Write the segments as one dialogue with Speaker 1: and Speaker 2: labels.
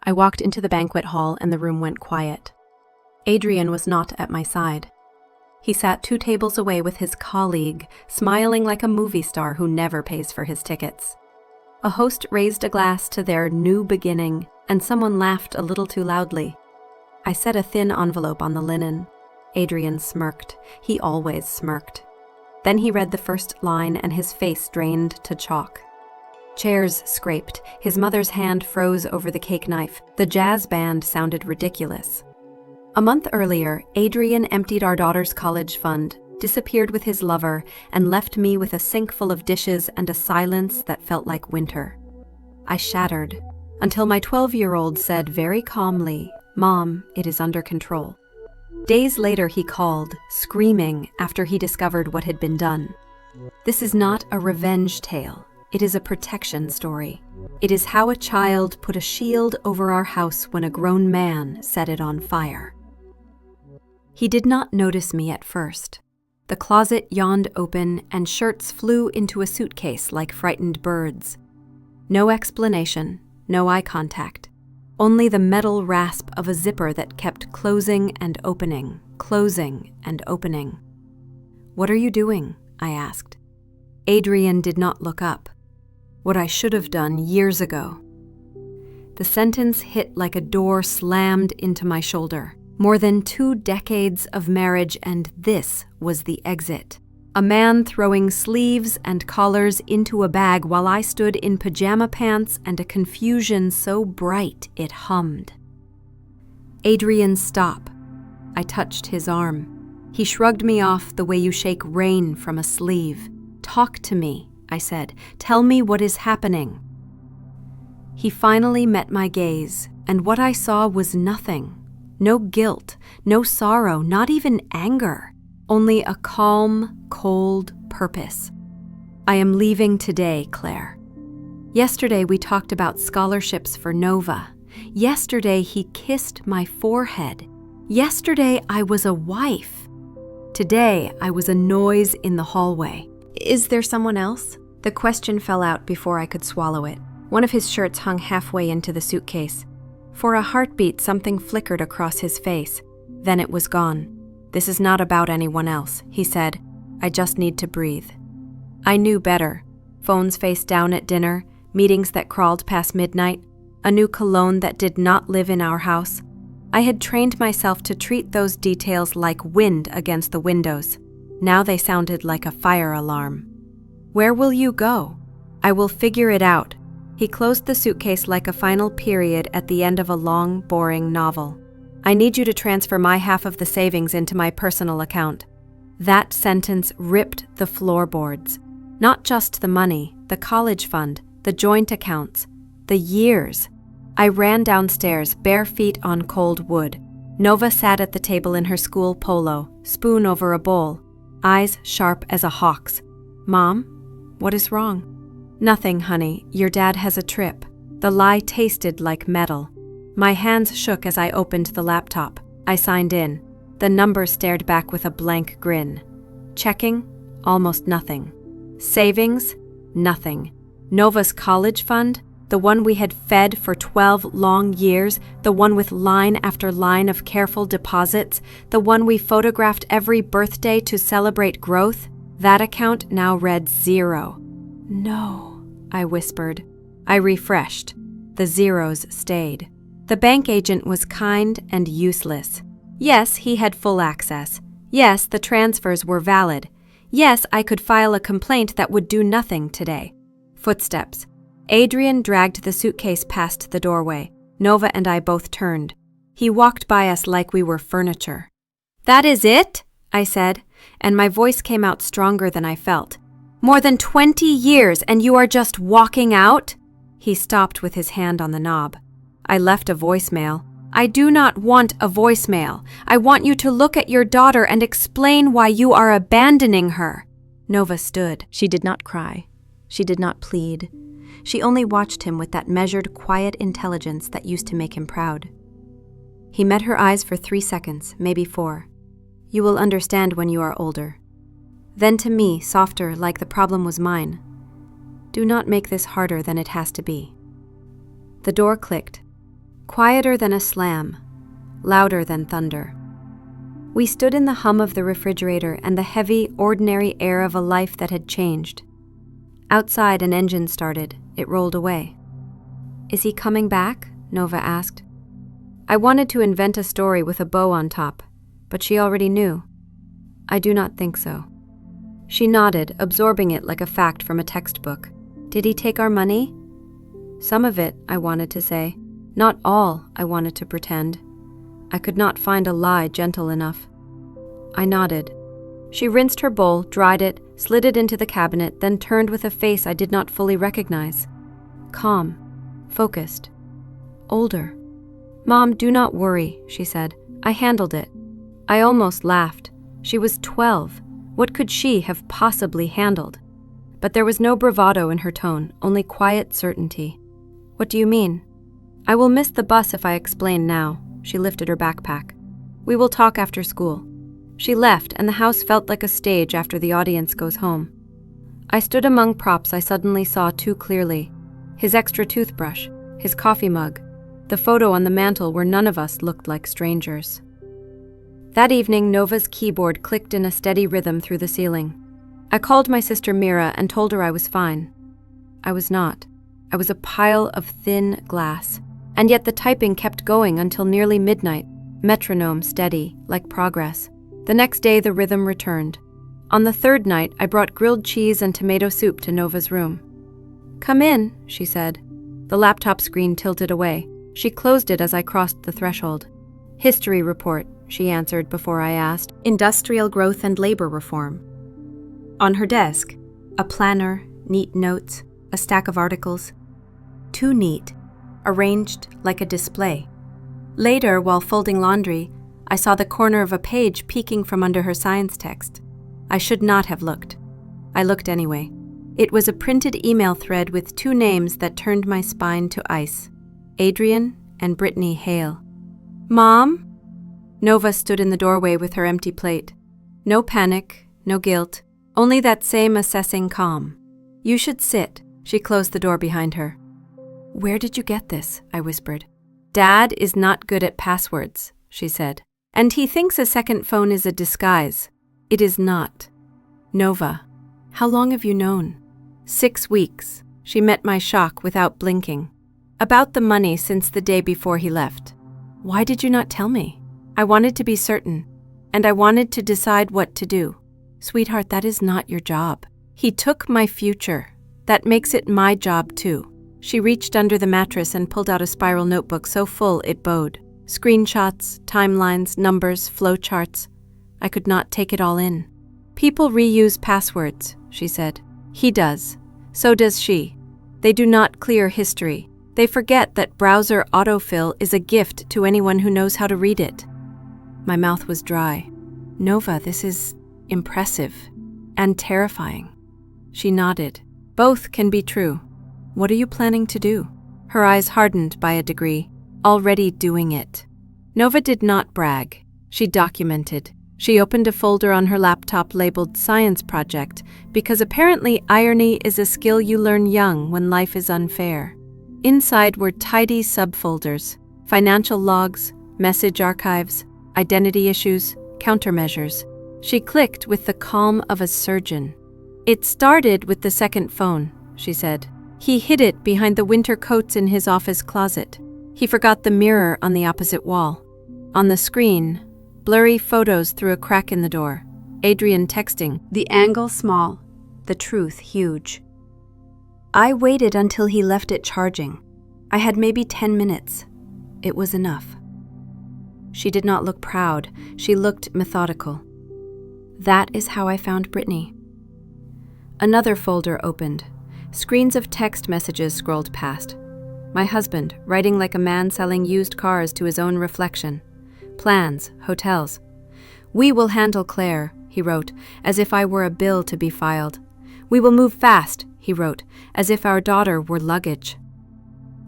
Speaker 1: I walked into the banquet hall and the room went quiet. Adrian was not at my side. He sat 2 tables away with his colleague, smiling like a movie star who never pays for his tickets. A host raised a glass to their new beginning, and someone laughed a little too loudly. I set a thin envelope on the linen. Adrian smirked. He always smirked. Then he read the first line and his face drained to chalk. Chairs scraped. His mother's hand froze over the cake knife. The jazz band sounded ridiculous. A month earlier, Adrian emptied our daughter's college fund, disappeared with his lover, and left me with a sink full of dishes and a silence that felt like winter. I shattered, until my 12-year-old said very calmly, "Mom, it is under control." Days later he called, screaming after he discovered what had been done. This is not a revenge tale. It is a protection story. It is how a child put a shield over our house when a grown man set it on fire. He did not notice me at first. The closet yawned open and shirts flew into a suitcase like frightened birds. No explanation, no eye contact. Only the metal rasp of a zipper that kept closing and opening, closing and opening. "What are you doing?" I asked. Adrian did not look up. What I should have done years ago. The sentence hit like a door slammed into my shoulder. More than 2 decades of marriage, and this was the exit. A man throwing sleeves and collars into a bag while I stood in pajama pants and a confusion so bright it hummed. "Adrian, stop." I touched his arm. He shrugged me off the way you shake rain from a sleeve. "Talk to me," I said. "Tell me what is happening." He finally met my gaze, and what I saw was nothing. No guilt, no sorrow, not even anger. Only a calm, cold purpose. "I am leaving today, Claire. Yesterday we talked about scholarships for Nova. Yesterday he kissed my forehead. Yesterday I was a wife. Today I was a noise in the hallway. Is there someone else?" The question fell out before I could swallow it. One of his shirts hung halfway into the suitcase. For a heartbeat, something flickered across his face. Then it was gone. "This is not about anyone else," he said. "I just need to breathe." I knew better. Phones face down at dinner, meetings that crawled past midnight, a new cologne that did not live in our house. I had trained myself to treat those details like wind against the windows. Now they sounded like a fire alarm. "Where will you go?" "I will figure it out." He closed the suitcase like a final period at the end of a long, boring novel. "I need you to transfer my half of the savings into my personal account." That sentence ripped the floorboards. Not just the money, the college fund, the joint accounts, the years. I ran downstairs, bare feet on cold wood. Nova sat at the table in her school polo, spoon over a bowl, eyes sharp as a hawk's. "Mom, what is wrong?" "Nothing, honey. Your dad has a trip." The lie tasted like metal. My hands shook as I opened the laptop. I signed in. The number stared back with a blank grin. Checking? Almost nothing. Savings? Nothing. Nova's college fund? The one we had fed for 12 long years, the one with line after line of careful deposits, the one we photographed every birthday to celebrate growth? That account now read 0. "No," I whispered. I refreshed. The zeros stayed. The bank agent was kind and useless. Yes, he had full access. Yes, the transfers were valid. Yes, I could file a complaint that would do nothing today. Footsteps. Adrian dragged the suitcase past the doorway. Nova and I both turned. He walked by us like we were furniture. "That is it?" I said, and my voice came out stronger than I felt. "More than 20 years, and you are just walking out?" He stopped with his hand on the knob. I left a voicemail. "I do not want a voicemail. I want you to look at your daughter and explain why you are abandoning her." Nova stood. She did not cry. She did not plead. She only watched him with that measured, quiet intelligence that used to make him proud. He met her eyes for 3 seconds, maybe 4. "You will understand when you are older." Then to me, softer, like the problem was mine. "Do not make this harder than it has to be." The door clicked. quieter than a slam, louder than thunder. We stood in the hum of the refrigerator and the heavy, ordinary air of a life that had changed. Outside, an engine started. It rolled away. "Is he coming back?" Nova asked. I wanted to invent a story with a bow on top, but she already knew. "I do not think so." She nodded, absorbing it like a fact from a textbook. "Did he take our money?" "Some of it," I wanted to say. "Not all," I wanted to pretend. I could not find a lie gentle enough. I nodded. She rinsed her bowl, dried it, slid it into the cabinet, then turned with a face I did not fully recognize. Calm, focused, older. "Mom, do not worry," she said. "I handled it." I almost laughed. She was 12. What could she have possibly handled? But there was no bravado in her tone, only quiet certainty. "What do you mean?" "I will miss the bus if I explain now." She lifted her backpack. "We will talk after school." She left, and the house felt like a stage after the audience goes home. I stood among props I suddenly saw too clearly. His extra toothbrush, his coffee mug, the photo on the mantel where none of us looked like strangers. That evening, Nova's keyboard clicked in a steady rhythm through the ceiling. I called my sister Mira and told her I was fine. I was not. I was a pile of thin glass. And yet the typing kept going until nearly midnight, metronome steady, like progress. The next day the rhythm returned. On the third night, I brought grilled cheese and tomato soup to Nova's room. "Come in," she said. The laptop screen tilted away. She closed it as I crossed the threshold. "History report," she answered before I asked. "Industrial growth and labor reform." On her desk, a planner, neat notes, a stack of articles. Too neat, arranged like a display. Later, while folding laundry, I saw the corner of a page peeking from under her science text. I should not have looked. I looked anyway. It was a printed email thread with two names that turned my spine to ice. Adrian and Brittany Hale. "Mom?" Nova stood in the doorway with her empty plate. No panic, no guilt, only that same assessing calm. "You should sit." She closed the door behind her. "Where did you get this?" I whispered. "Dad is not good at passwords," she said. "And he thinks a second phone is a disguise. It is not." "Nova, how long have you known?" 6 weeks. She met my shock without blinking. "About the money since the day before he left." "Why did you not tell me?" "I wanted to be certain, and I wanted to decide what to do." "Sweetheart, that is not your job. He took my future. That makes it my job too." She reached under the mattress and pulled out a spiral notebook so full it bowed. Screenshots, timelines, numbers, flowcharts. I could not take it all in. "People reuse passwords," she said. "He does. So does she. They do not clear history. They forget that browser autofill is a gift to anyone who knows how to read it." My mouth was dry. "Nova, this is impressive and terrifying." She nodded. "Both can be true. What are you planning to do?" Her eyes hardened by a degree. "Already doing it." Nova did not brag. She documented. She opened a folder on her laptop labeled Science Project because apparently irony is a skill you learn young when life is unfair. Inside were tidy subfolders, financial logs, message archives, identity issues, countermeasures. She clicked with the calm of a surgeon. "It started with the second phone," she said. "He hid it behind the winter coats in his office closet. He forgot the mirror on the opposite wall. On the screen, blurry photos through a crack in the door. Adrian texting, the angle small, the truth huge. I waited until he left it charging. I had maybe 10 minutes. It was enough." She did not look proud. She looked methodical. "That is how I found Brittany." Another folder opened. Screens of text messages scrolled past. My husband, writing like a man selling used cars to his own reflection. Plans, hotels. "We will handle Claire," he wrote, as if I were a bill to be filed. "We will move fast," he wrote, as if our daughter were luggage.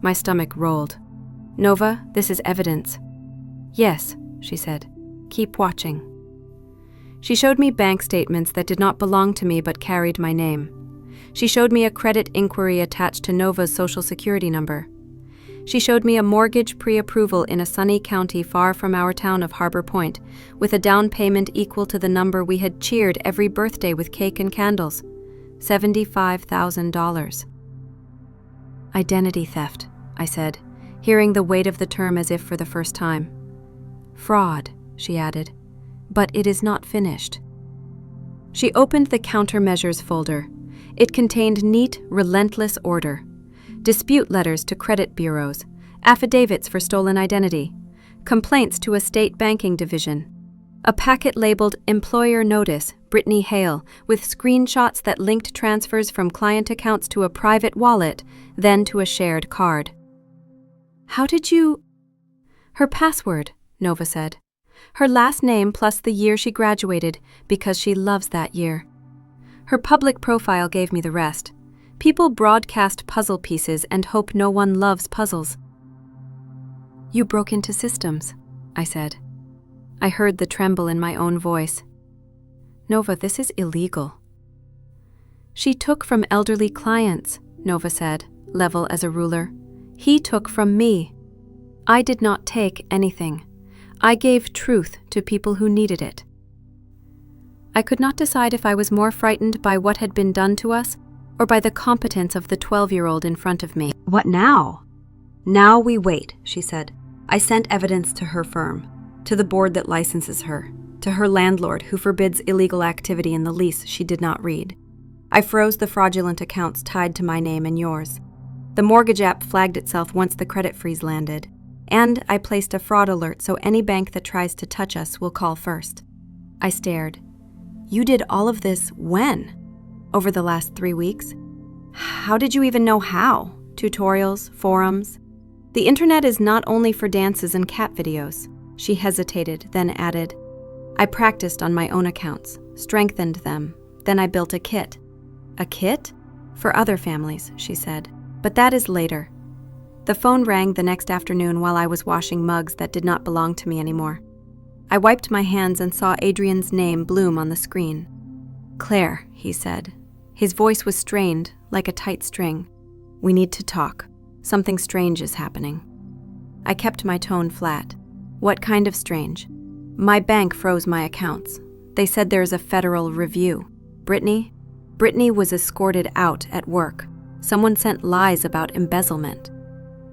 Speaker 1: My stomach rolled. "Nova, this is evidence." "Yes," she said. "Keep watching." She showed me bank statements that did not belong to me but carried my name. She showed me a credit inquiry attached to Nova's social security number. She showed me a mortgage pre-approval in a sunny county far from our town of Harbor Point, with a down payment equal to the number we had cheered every birthday with cake and candles. $75,000. Identity theft, I said, hearing the weight of the term as if for the first time. Fraud, she added, but it is not finished. She opened the countermeasures folder. It contained neat, relentless order. Dispute letters to credit bureaus, affidavits for stolen identity, complaints to a state banking division, a packet labeled Employer Notice, Brittany Hale, with screenshots that linked transfers from client accounts to a private wallet, then to a shared card. How did you... Her password, Nova said. Her last name plus the year she graduated, because she loves that year. Her public profile gave me the rest. People broadcast puzzle pieces and hope no one loves puzzles. You broke into systems, I said. I heard the tremble in my own voice. Nova, this is illegal. She took from elderly clients, Nova said, level as a ruler. He took from me. I did not take anything. I gave truth to people who needed it. I could not decide if I was more frightened by what had been done to us or by the competence of the 12-year-old in front of me. What now? Now we wait, she said. I sent evidence to her firm, to the board that licenses her, to her landlord who forbids illegal activity in the lease she did not read. I froze the fraudulent accounts tied to my name and yours. The mortgage app flagged itself once the credit freeze landed, and I placed a fraud alert so any bank that tries to touch us will call first. I stared. You did all of this when? Over the last 3 weeks? How did you even know how? Tutorials, forums? The internet is not only for dances and cat videos. She hesitated, then added, I practiced on my own accounts, strengthened them, then I built a kit. A kit? For other families, she said. But that is later. The phone rang the next afternoon while I was washing mugs that did not belong to me anymore. I wiped my hands and saw Adrian's name bloom on the screen. Claire, he said. His voice was strained, like a tight string. We need to talk. Something strange is happening. I kept my tone flat. What kind of strange? My bank froze my accounts. They said there is a federal review. Brittany was escorted out at work. Someone sent lies about embezzlement.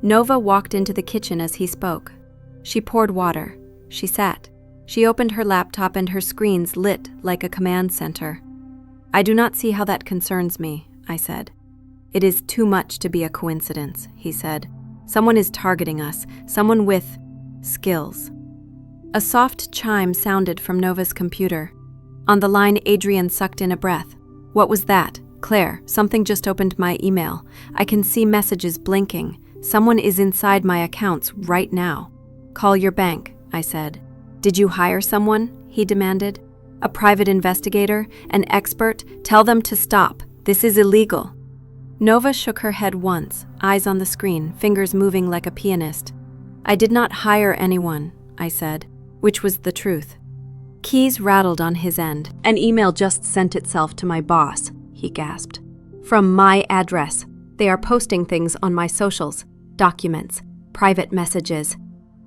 Speaker 1: Nova walked into the kitchen as he spoke. She poured water. She sat. She opened her laptop and her screens lit like a command center. I do not see how that concerns me, I said. It is too much to be a coincidence, he said. Someone is targeting us, someone with skills. A soft chime sounded from Nova's computer. On the line, Adrian sucked in a breath. What was that? Claire, something just opened my email. I can see messages blinking. Someone is inside my accounts right now. Call your bank, I said. Did you hire someone? He demanded. A private investigator? An expert? Tell them to stop. This is illegal. Nova shook her head once, eyes on the screen, fingers moving like a pianist. I did not hire anyone, I said, which was the truth. Keys rattled on his end. An email just sent itself to my boss, he gasped. From my address. They are posting things on my socials, documents, private messages.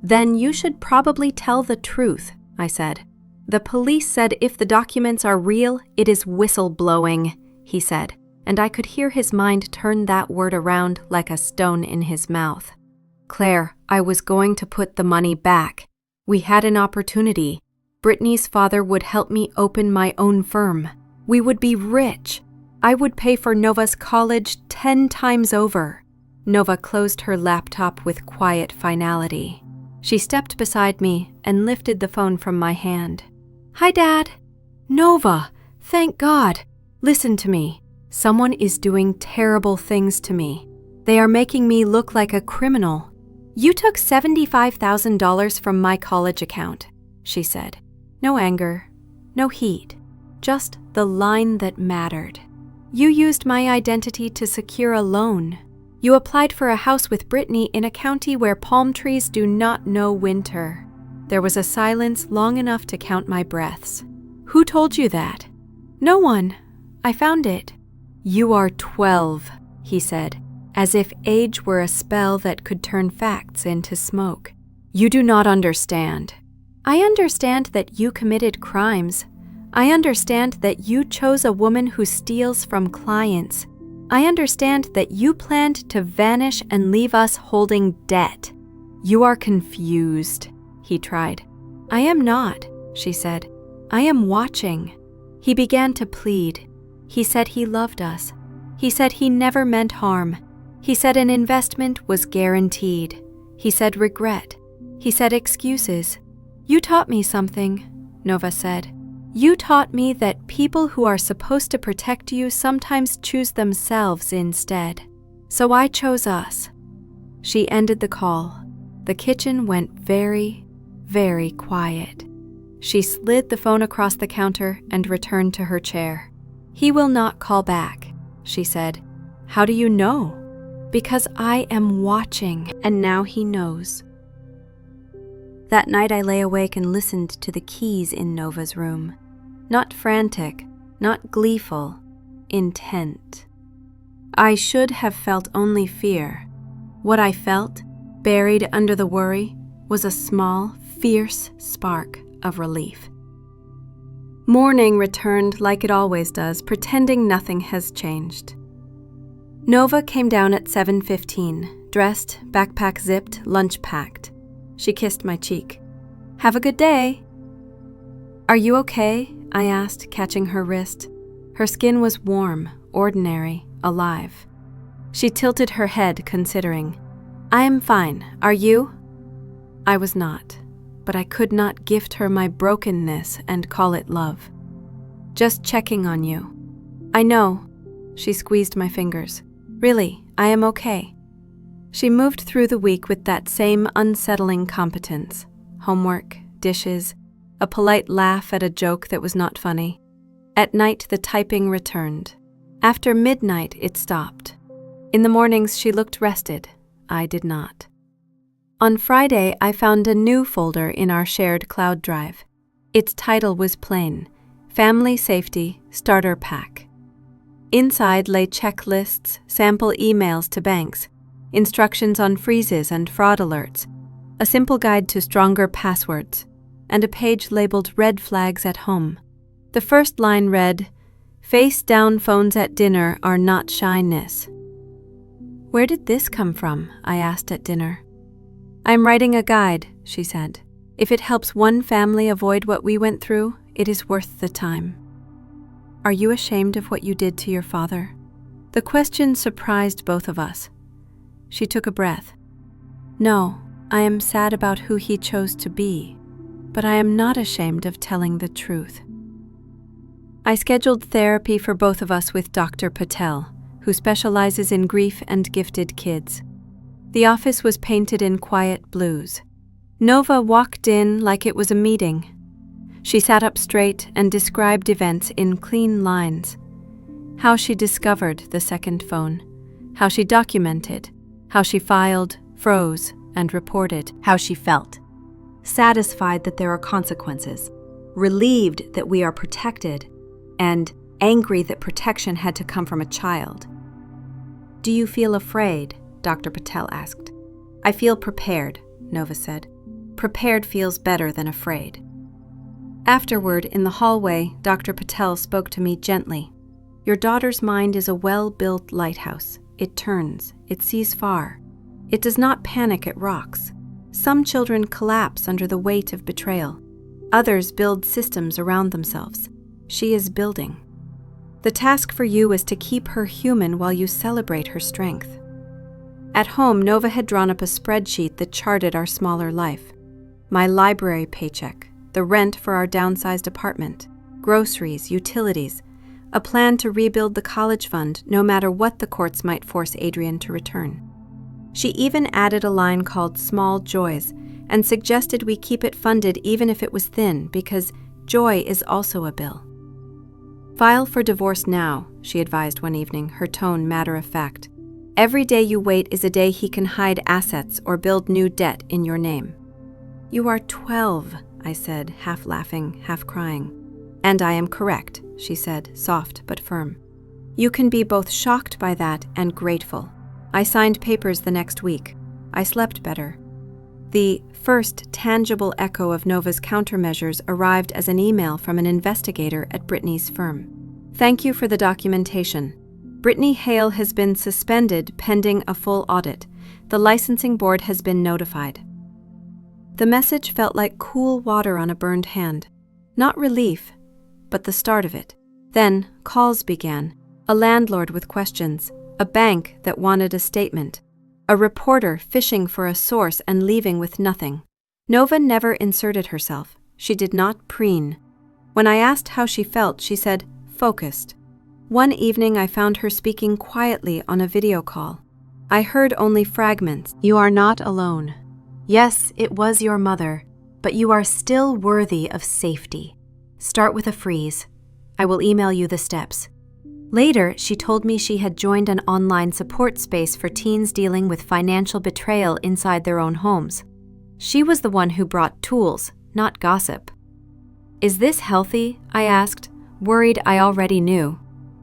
Speaker 1: Then you should probably tell the truth, I said. The police said if the documents are real, it is whistleblowing, he said, and I could hear his mind turn that word around like a stone in his mouth. Claire, I was going to put the money back. We had an opportunity. Brittany's father would help me open my own firm. We would be rich. I would pay for Nova's college 10 times over. Nova closed her laptop with quiet finality. She stepped beside me and lifted the phone from my hand. Hi, Dad. Nova, thank God. Listen to me. Someone is doing terrible things to me. They are making me look like a criminal. You took $75,000 from my college account, she said. No anger, no heat, just the line that mattered. You used my identity to secure a loan. You applied for a house with Brittany in a county where palm trees do not know winter. There was a silence long enough to count my breaths. Who told you that? No one. I found it. You are 12, he said, as if age were a spell that could turn facts into smoke. "You do not understand. I understand that you committed crimes. I understand that you chose a woman who steals from clients. I understand that you planned to vanish and leave us holding debt." "You are confused," he tried. "I am not," she said. "I am watching." He began to plead. He said he loved us. He said he never meant harm. He said an investment was guaranteed. He said regret. He said excuses. "You taught me something," Nova said. "You taught me that people who are supposed to protect you sometimes choose themselves instead. So I chose us." She ended the call. The kitchen went very, very quiet. She slid the phone across the counter and returned to her chair. "He will not call back," she said. "How do you know?" "Because I am watching, and now he knows." That night I lay awake and listened to the keys in Nova's room. Not frantic, not gleeful, intent. I should have felt only fear. What I felt, buried under the worry, was a small, fierce spark of relief. Morning returned like it always does, pretending nothing has changed. Nova came down at 7:15, dressed, backpack zipped, lunch packed. She kissed my cheek. "Have a good day." "Are you okay?" I asked, catching her wrist. Her skin was warm, ordinary, alive. She tilted her head, considering. "I am fine. Are you?" I was not, but I could not gift her my brokenness and call it love. "Just checking on you." "I know." She squeezed my fingers. "Really, I am okay." She moved through the week with that same unsettling competence. Homework, dishes, a polite laugh at a joke that was not funny. At night, the typing returned. After midnight, it stopped. In the mornings, she looked rested. I did not. On Friday, I found a new folder in our shared cloud drive. Its title was plain: Family Safety Starter Pack. Inside lay checklists, sample emails to banks, instructions on freezes and fraud alerts, a simple guide to stronger passwords, and a page labeled Red Flags at Home. The first line read, "Face down phones at dinner are not shyness." "Where did this come from?" I asked at dinner. "I'm writing a guide," she said. "If it helps one family avoid what we went through, it is worth the time." "Are you ashamed of what you did to your father?" The question surprised both of us. She took a breath. "No, I am sad about who he chose to be, but I am not ashamed of telling the truth." I scheduled therapy for both of us with Dr. Patel, who specializes in grief and gifted kids. The office was painted in quiet blues. Nova walked in like it was a meeting. She sat up straight and described events in clean lines. How she discovered the second phone, how she documented, how she filed, froze, and reported, how she felt. Satisfied that there are consequences, relieved that we are protected, and angry that protection had to come from a child. "Do you feel afraid?" Dr. Patel asked. "I feel prepared," Nova said. "Prepared feels better than afraid." Afterward, in the hallway, Dr. Patel spoke to me gently. "Your daughter's mind is a well-built lighthouse. It turns, it sees far. It does not panic at rocks. Some children collapse under the weight of betrayal. Others build systems around themselves. She is building. The task for you is to keep her human while you celebrate her strength." At home, Nova had drawn up a spreadsheet that charted our smaller life. My library paycheck, the rent for our downsized apartment, groceries, utilities, a plan to rebuild the college fund no matter what the courts might force Adrian to return. She even added a line called Small Joys and suggested we keep it funded even if it was thin, because joy is also a bill. "File for divorce now," she advised one evening, her tone matter-of-fact. "Every day you wait is a day he can hide assets or build new debt in your name." "You are 12, I said, half laughing, half crying. "And I am correct," she said, soft but firm. "You can be both shocked by that and grateful. I signed papers the next week. I slept better. The first tangible echo of Nova's countermeasures arrived as an email from an investigator at Brittany's firm. Thank you for the documentation. Brittany Hale has been suspended pending a full audit. The licensing board has been notified. The message felt like cool water on a burned hand. Not relief, but the start of it. Then calls began. A landlord with questions, a bank that wanted a statement, a reporter fishing for a source and leaving with nothing. Nova never inserted herself. She did not preen. When I asked how she felt, she said, focused. One evening I found her speaking quietly on a video call. I heard only fragments. You are not alone. Yes, it was your mother, but you are still worthy of safety. Start with a freeze. I will email you the steps. Later, she told me she had joined an online support space for teens dealing with financial betrayal inside their own homes. She was the one who brought tools, not gossip. Is this healthy? I asked, worried I already knew.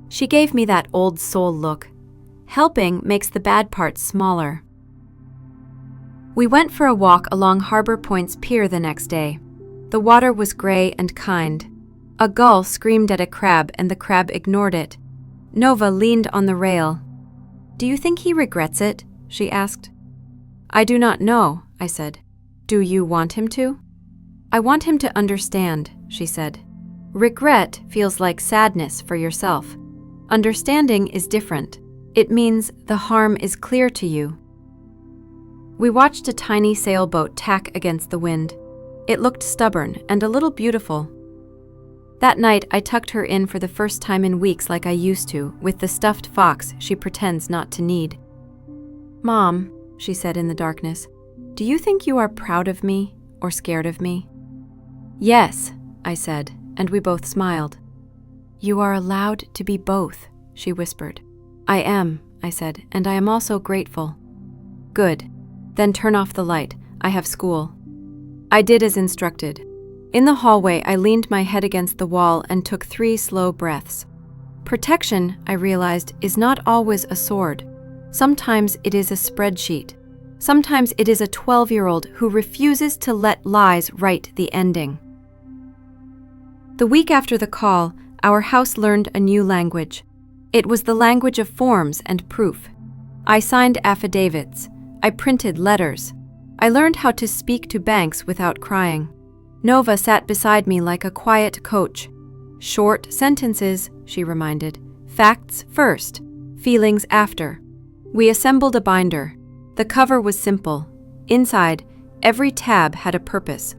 Speaker 1: She gave me that old soul look. Helping makes the bad parts smaller. We went for a walk along Harbor Point's pier the next day. The water was gray and kind. A gull screamed at a crab and the crab ignored it. Nova leaned on the rail. Do you think he regrets it? She asked. I do not know, I said. Do you want him to? I want him to understand, she said. Regret feels like sadness for yourself. Understanding is different. It means the harm is clear to you. We watched a tiny sailboat tack against the wind. It looked stubborn and a little beautiful. That night, I tucked her in for the first time in weeks like I used to, with the stuffed fox she pretends not to need. Mom, she said in the darkness, do you think you are proud of me or scared of me? Yes, I said, and we both smiled. You are allowed to be both, she whispered. I am, I said, and I am also grateful. Good. Then turn off the light. I have school. I did as instructed. In the hallway, I leaned my head against the wall and took 3 slow breaths. Protection, I realized, is not always a sword. Sometimes it is a spreadsheet. Sometimes it is a 12-year-old who refuses to let lies write the ending. The week after the call, our house learned a new language. It was the language of forms and proof. I signed affidavits. I printed letters. I learned how to speak to banks without crying. Nova sat beside me like a quiet coach. Short sentences, she reminded. Facts first, feelings after. We assembled a binder. The cover was simple. Inside, every tab had a purpose.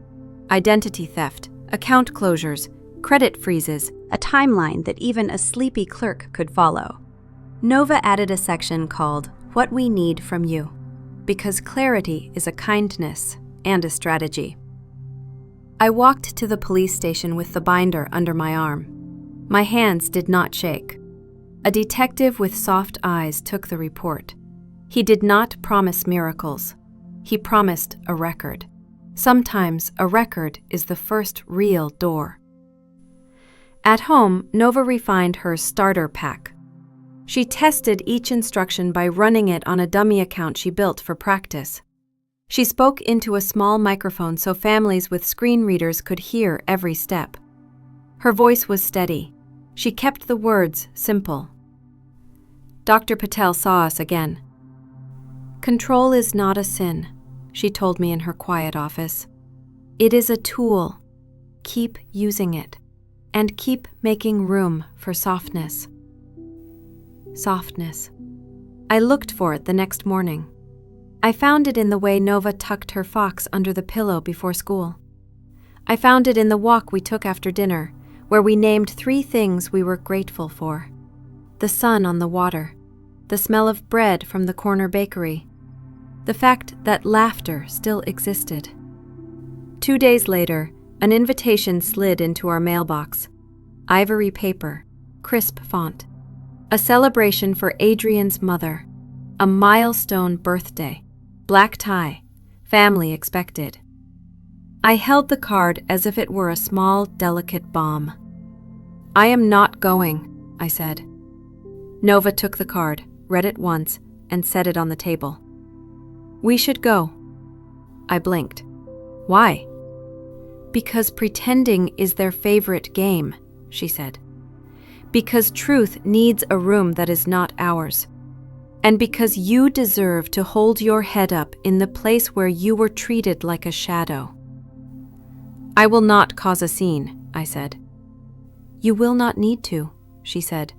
Speaker 1: Identity theft, account closures, credit freezes, a timeline that even a sleepy clerk could follow. Nova added a section called What We Need From You, because clarity is a kindness and a strategy. I walked to the police station with the binder under my arm. My hands did not shake. A detective with soft eyes took the report. He did not promise miracles. He promised a record. Sometimes a record is the first real door. At home, Nova refined her starter pack. She tested each instruction by running it on a dummy account she built for practice. She spoke into a small microphone so families with screen readers could hear every step. Her voice was steady. She kept the words simple. Dr. Patel saw us again. Control is not a sin, she told me in her quiet office. It is a tool. Keep using it, and keep making room for softness. Softness. I looked for it the next morning. I found it in the way Nova tucked her fox under the pillow before school. I found it in the walk we took after dinner, where we named 3 things we were grateful for. The sun on the water, the smell of bread from the corner bakery, the fact that laughter still existed. 2 days later, an invitation slid into our mailbox. Ivory paper, crisp font. A celebration for Adrian's mother. A milestone birthday. Black tie. Family expected. I held the card as if it were a small, delicate bomb. I am not going, I said. Nova took the card, read it once, and set it on the table. "We should go." I blinked. "Why?" "Because pretending is their favorite game," she said. "Because truth needs a room that is not ours. And because you deserve to hold your head up in the place where you were treated like a shadow." "I will not cause a scene," I said. "You will not need to," she said.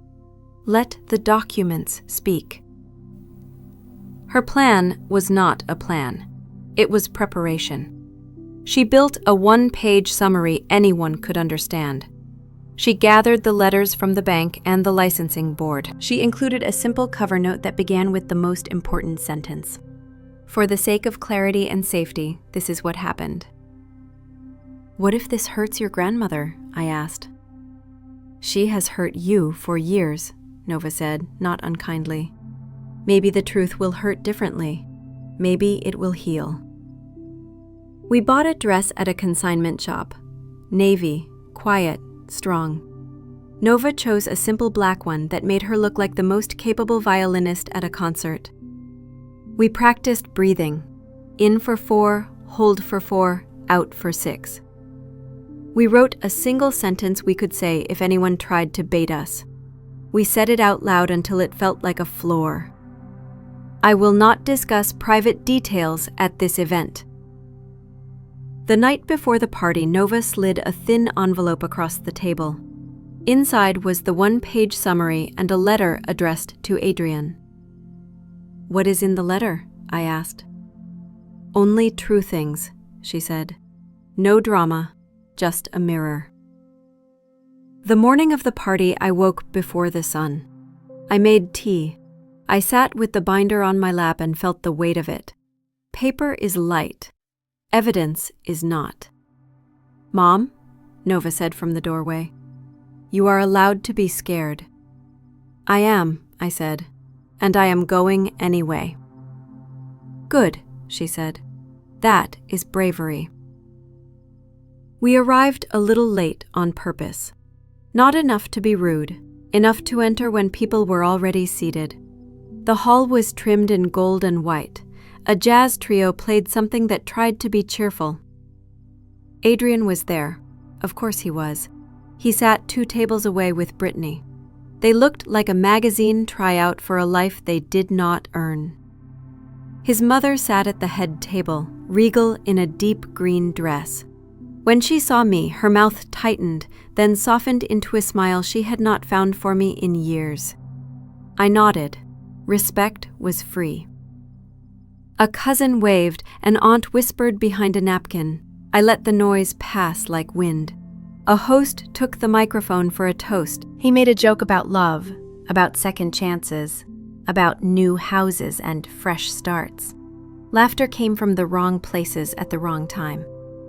Speaker 1: "Let the documents speak." Her plan was not a plan. It was preparation. She built a one-page summary anyone could understand. She gathered the letters from the bank and the licensing board. She included a simple cover note that began with the most important sentence. "For the sake of clarity and safety, this is what happened." "What if this hurts your grandmother?" I asked. "She has hurt you for years," Nova said, not unkindly. "Maybe the truth will hurt differently. Maybe it will heal." We bought a dress at a consignment shop. Navy, quiet, strong. Nova chose a simple black one that made her look like the most capable violinist at a concert. We practiced breathing. In for 4, hold for 4, out for 6. We wrote a single sentence we could say if anyone tried to bait us. We said it out loud until it felt like a floor. "I will not discuss private details at this event." The night before the party, Nova slid a thin envelope across the table. Inside was the one-page summary and a letter addressed to Adrian. "What is in the letter?" I asked. "Only true things," she said. "No drama, just a mirror." The morning of the party, I woke before the sun. I made tea. I sat with the binder on my lap and felt the weight of it. Paper is light. Evidence is not. "Mom," Nova said from the doorway, "you are allowed to be scared." "I am," I said, "and I am going anyway." "Good," she said. "That is bravery." We arrived a little late on purpose. Not enough to be rude, enough to enter when people were already seated. The hall was trimmed in gold and white. A jazz trio played something that tried to be cheerful. Adrian was there. Of course he was. He sat 2 tables away with Brittany. They looked like a magazine tryout for a life they did not earn. His mother sat at the head table, regal in a deep green dress. When she saw me, her mouth tightened, then softened into a smile she had not found for me in years. I nodded. Respect was free. A cousin waved, an aunt whispered behind a napkin. I let the noise pass like wind. A host took the microphone for a toast. He made a joke about love, about second chances, about new houses and fresh starts. Laughter came from the wrong places at the wrong time.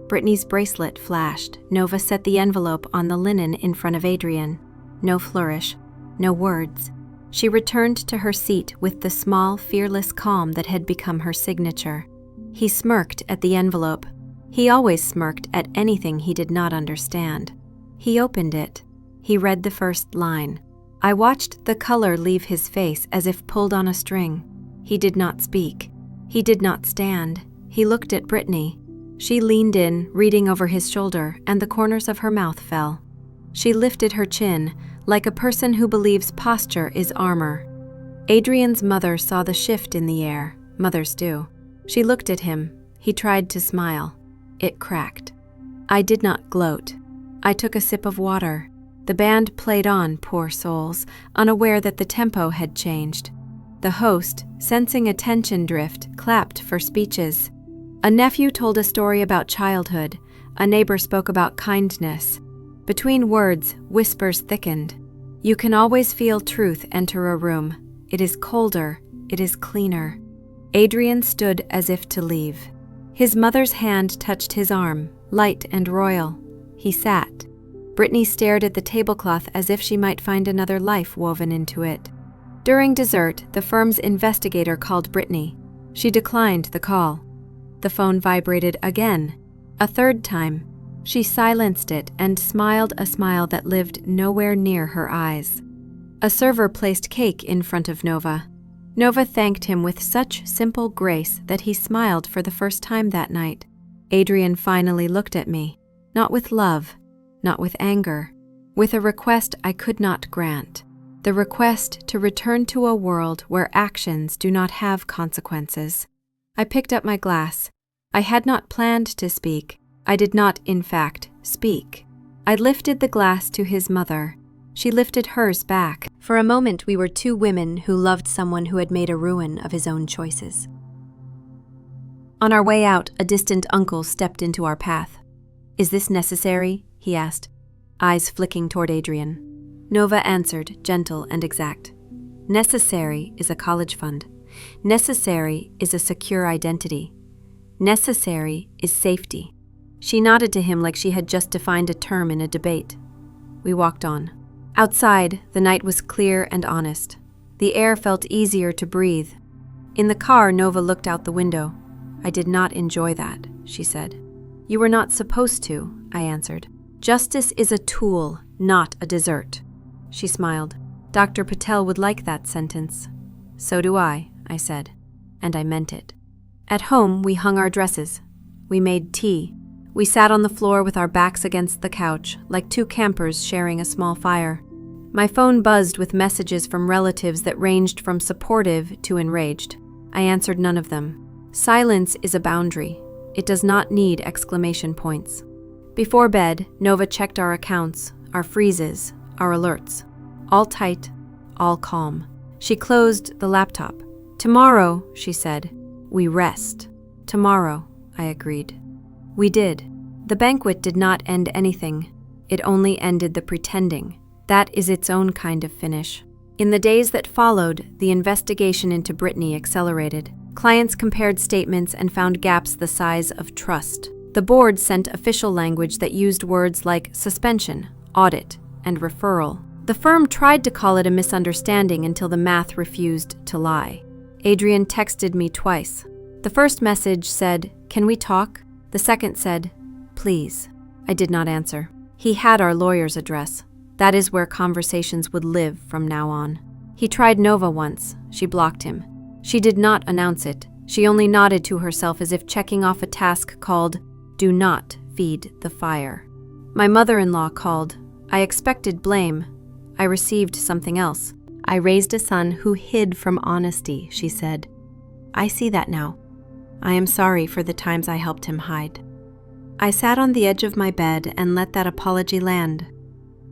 Speaker 1: Brittany's bracelet flashed. Nova set the envelope on the linen in front of Adrian. No flourish, no words. She returned to her seat with the small, fearless calm that had become her signature. He smirked at the envelope. He always smirked at anything he did not understand. He opened it. He read the first line. I watched the color leave his face as if pulled on a string. He did not speak. He did not stand. He looked at Brittany. She leaned in, reading over his shoulder, and the corners of her mouth fell. She lifted her chin, like a person who believes posture is armor. Adrian's mother saw the shift in the air. Mothers do. She looked at him. He tried to smile. It cracked. I did not gloat. I took a sip of water. The band played on, poor souls, unaware that the tempo had changed. The host, sensing a tension drift, clapped for speeches. A nephew told a story about childhood. A neighbor spoke about kindness. Between words, whispers thickened. You can always feel truth enter a room. It is colder. It is cleaner. Adrian stood as if to leave. His mother's hand touched his arm, light and royal. He sat. Brittany stared at the tablecloth as if she might find another life woven into it. During dessert, the firm's investigator called Brittany. She declined the call. The phone vibrated again. A third time. She silenced it and smiled a smile that lived nowhere near her eyes. A server placed cake in front of Nova. Nova thanked him with such simple grace that he smiled for the first time that night. Adrian finally looked at me, not with love, not with anger, with a request I could not grant, the request to return to a world where actions do not have consequences. I picked up my glass. I had not planned to speak. I did not, in fact, speak. I lifted the glass to his mother. She lifted hers back. For a moment, we were two women who loved someone who had made a ruin of his own choices. On our way out, a distant uncle stepped into our path. "Is this necessary?" he asked, eyes flicking toward Adrian. Nova answered, gentle and exact. "Necessary is a college fund. Necessary is a secure identity. Necessary is safety." She nodded to him like she had just defined a term in a debate. We walked on. Outside, the night was clear and honest. The air felt easier to breathe. In the car, Nova looked out the window. "I did not enjoy that," she said. "You were not supposed to," I answered. "Justice is a tool, not a dessert." She smiled. "Dr. Patel would like that sentence." "So do I said, and I meant it. At home, we hung our dresses. We made tea. We sat on the floor with our backs against the couch, like two campers sharing a small fire. My phone buzzed with messages from relatives that ranged from supportive to enraged. I answered none of them. Silence is a boundary. It does not need exclamation points. Before bed, Nova checked our accounts, our freezes, our alerts. All tight, all calm. She closed the laptop. "Tomorrow," she said, "we rest." "Tomorrow," I agreed. We did. The banquet did not end anything. It only ended the pretending. That is its own kind of finish. In the days that followed, the investigation into Brittany accelerated. Clients compared statements and found gaps the size of trust. The board sent official language that used words like suspension, audit, and referral. The firm tried to call it a misunderstanding until the math refused to lie. Adrian texted me twice. The first message said, "Can we talk?" The second said, "Please." I did not answer. He had our lawyer's address. That is where conversations would live from now on. He tried Nova once. She blocked him. She did not announce it. She only nodded to herself as if checking off a task called, "Do not feed the fire." My mother-in-law called. I expected blame. I received something else. "I raised a son who hid from honesty," she said. "I see that now. I am sorry for the times I helped him hide." I sat on the edge of my bed and let that apology land.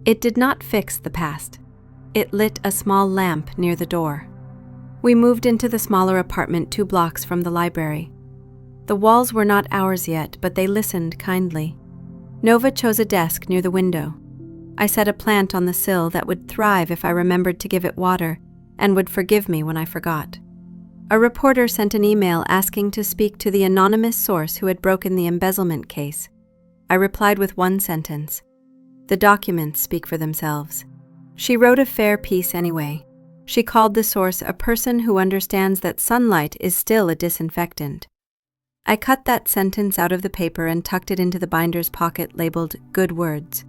Speaker 1: It did not fix the past. It lit a small lamp near the door. We moved into the smaller apartment 2 blocks from the library. The walls were not ours yet, but they listened kindly. Nova chose a desk near the window. I set a plant on the sill that would thrive if I remembered to give it water and would forgive me when I forgot. A reporter sent an email asking to speak to the anonymous source who had broken the embezzlement case. I replied with one sentence. The documents speak for themselves. She wrote a fair piece anyway. She called the source a person who understands that sunlight is still a disinfectant. I cut that sentence out of the paper and tucked it into the binder's pocket labeled Good Words.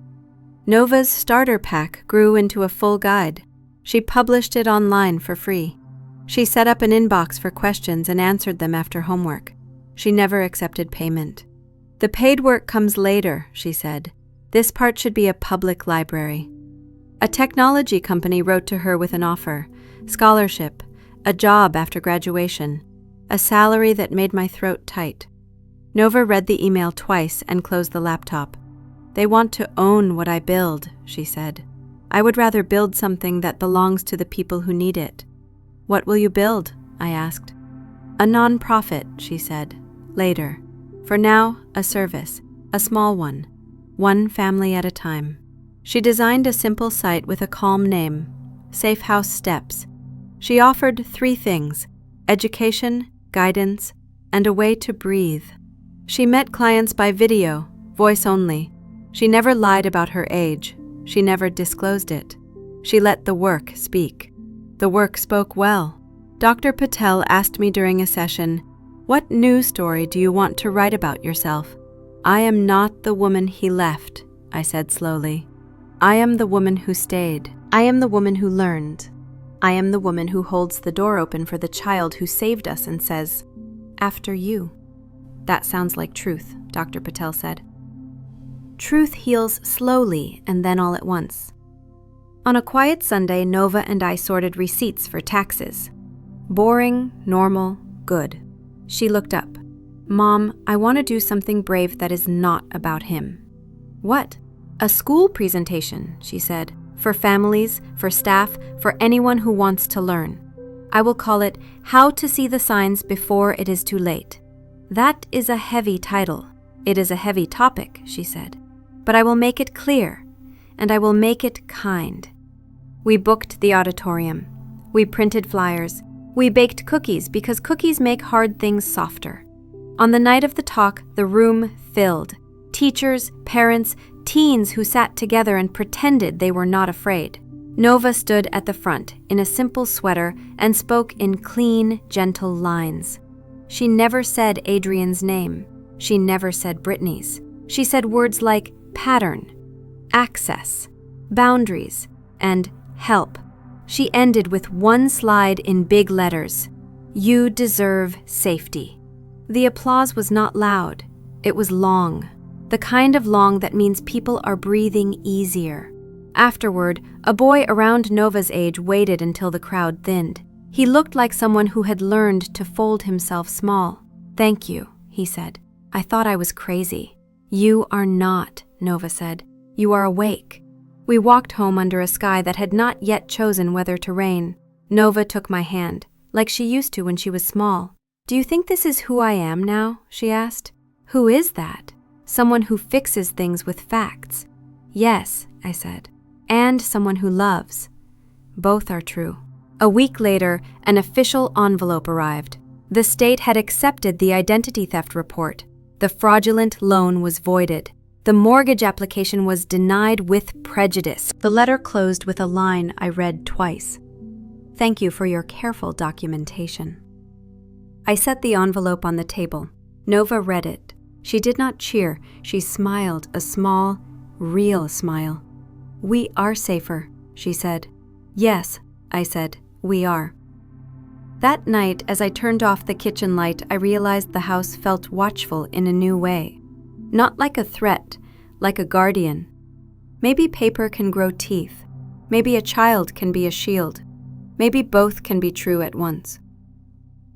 Speaker 1: Nova's starter pack grew into a full guide. She published it online for free. She set up an inbox for questions and answered them after homework. She never accepted payment. "The paid work comes later," she said. "This part should be a public library." A technology company wrote to her with an offer, scholarship, a job after graduation, a salary that made my throat tight. Nova read the email twice and closed the laptop. "They want to own what I build," she said. "I would rather build something that belongs to the people who need it." "What will you build?" I asked. "A non-profit," she said. "Later. For now, a service, a small one family at a time." She designed a simple site with a calm name, Safe House Steps. She offered 3 things: education, guidance, and a way to breathe. She met clients by video, voice only. She never lied about her age. She never disclosed it. She let the work speak. The work spoke well. Dr. Patel asked me during a session, "What news story do you want to write about yourself?" "I am not the woman he left," I said slowly. "I am the woman who stayed. I am the woman who learned." I am the woman who holds the door open for the child who saved us and says, "After you." That sounds like truth, Dr. Patel said. Truth heals slowly and then all at once. On a quiet Sunday, Nova and I sorted receipts for taxes. Boring, normal, good. She looked up. "Mom, I want to do something brave that is not about him." "What?" "A school presentation," she said. "For families, for staff, for anyone who wants to learn. I will call it How to See the Signs Before It Is Too Late." "That is a heavy title. It is a heavy topic," she said. "But I will make it clear, and I will make it kind." We booked the auditorium. We printed flyers. We baked cookies because cookies make hard things softer. On the night of the talk, the room filled. Teachers, parents, teens who sat together and pretended they were not afraid. Nova stood at the front in a simple sweater and spoke in clean, gentle lines. She never said Adrian's name. She never said Brittany's. She said words like pattern, access, boundaries, and help. She ended with one slide in big letters. "You deserve safety." The applause was not loud. It was long. The kind of long that means people are breathing easier. Afterward, a boy around Nova's age waited until the crowd thinned. He looked like someone who had learned to fold himself small. "Thank you," he said. "I thought I was crazy." "You are not," Nova said. "You are awake." We walked home under a sky that had not yet chosen whether to rain. Nova took my hand, like she used to when she was small. "Do you think this is who I am now?" she asked. "Who is that?" "Someone who fixes things with facts." "Yes," I said. "And someone who loves." Both are true. A week later, an official envelope arrived. The state had accepted the identity theft report. The fraudulent loan was voided. The mortgage application was denied with prejudice. The letter closed with a line I read twice. "Thank you for your careful documentation." I set the envelope on the table. Nova read it. She did not cheer. She smiled, a small, real smile. "We are safer," she said. "Yes," I said, "we are." That night, as I turned off the kitchen light, I realized the house felt watchful in a new way. Not like a threat, like a guardian. Maybe paper can grow teeth. Maybe a child can be a shield. Maybe both can be true at once.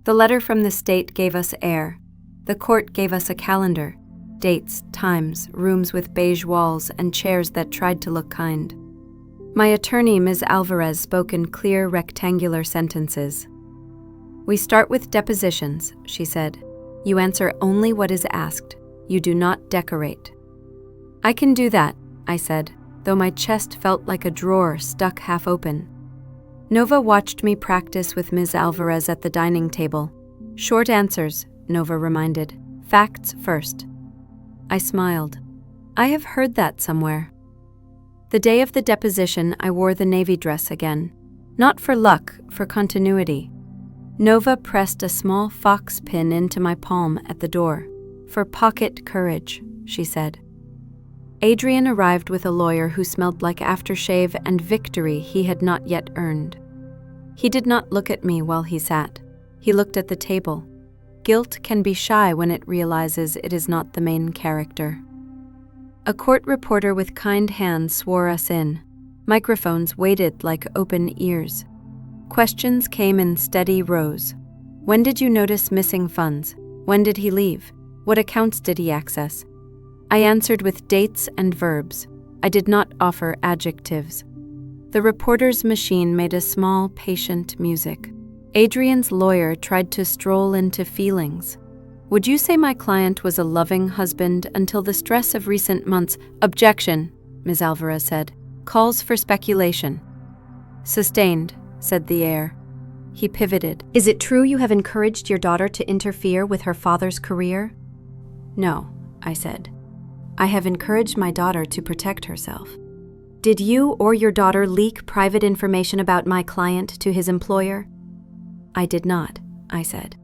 Speaker 1: The letter from the state gave us air. The court gave us a calendar, dates, times, rooms with beige walls, and chairs that tried to look kind. My attorney, Ms. Alvarez, spoke in clear, rectangular sentences. "We start with depositions," she said. "You answer only what is asked. You do not decorate." "I can do that," I said, though my chest felt like a drawer stuck half open. Nova watched me practice with Ms. Alvarez at the dining table. "Short answers," Nova reminded. "Facts first." I smiled. I have heard that somewhere. The day of the deposition, I wore the navy dress again. Not for luck, for continuity. Nova pressed a small fox pin into my palm at the door. "For pocket courage," she said. Adrian arrived with a lawyer who smelled like aftershave and victory he had not yet earned. He did not look at me while he sat. He looked at the table. Guilt can be shy when it realizes it is not the main character. A court reporter with kind hands swore us in. Microphones waited like open ears. Questions came in steady rows. When did you notice missing funds? When did he leave? What accounts did he access? I answered with dates and verbs. I did not offer adjectives. The reporter's machine made a small, patient music. Adrian's lawyer tried to stroll into feelings. "Would you say my client was a loving husband until the stress of recent months?" "Objection," Ms. Alvarez said. "Calls for speculation." "Sustained," said the heir. He pivoted. "Is it true you have encouraged your daughter to interfere with her father's career?" "No," I said. "I have encouraged my daughter to protect herself." "Did you or your daughter leak private information about my client to his employer?" "I did not," I said.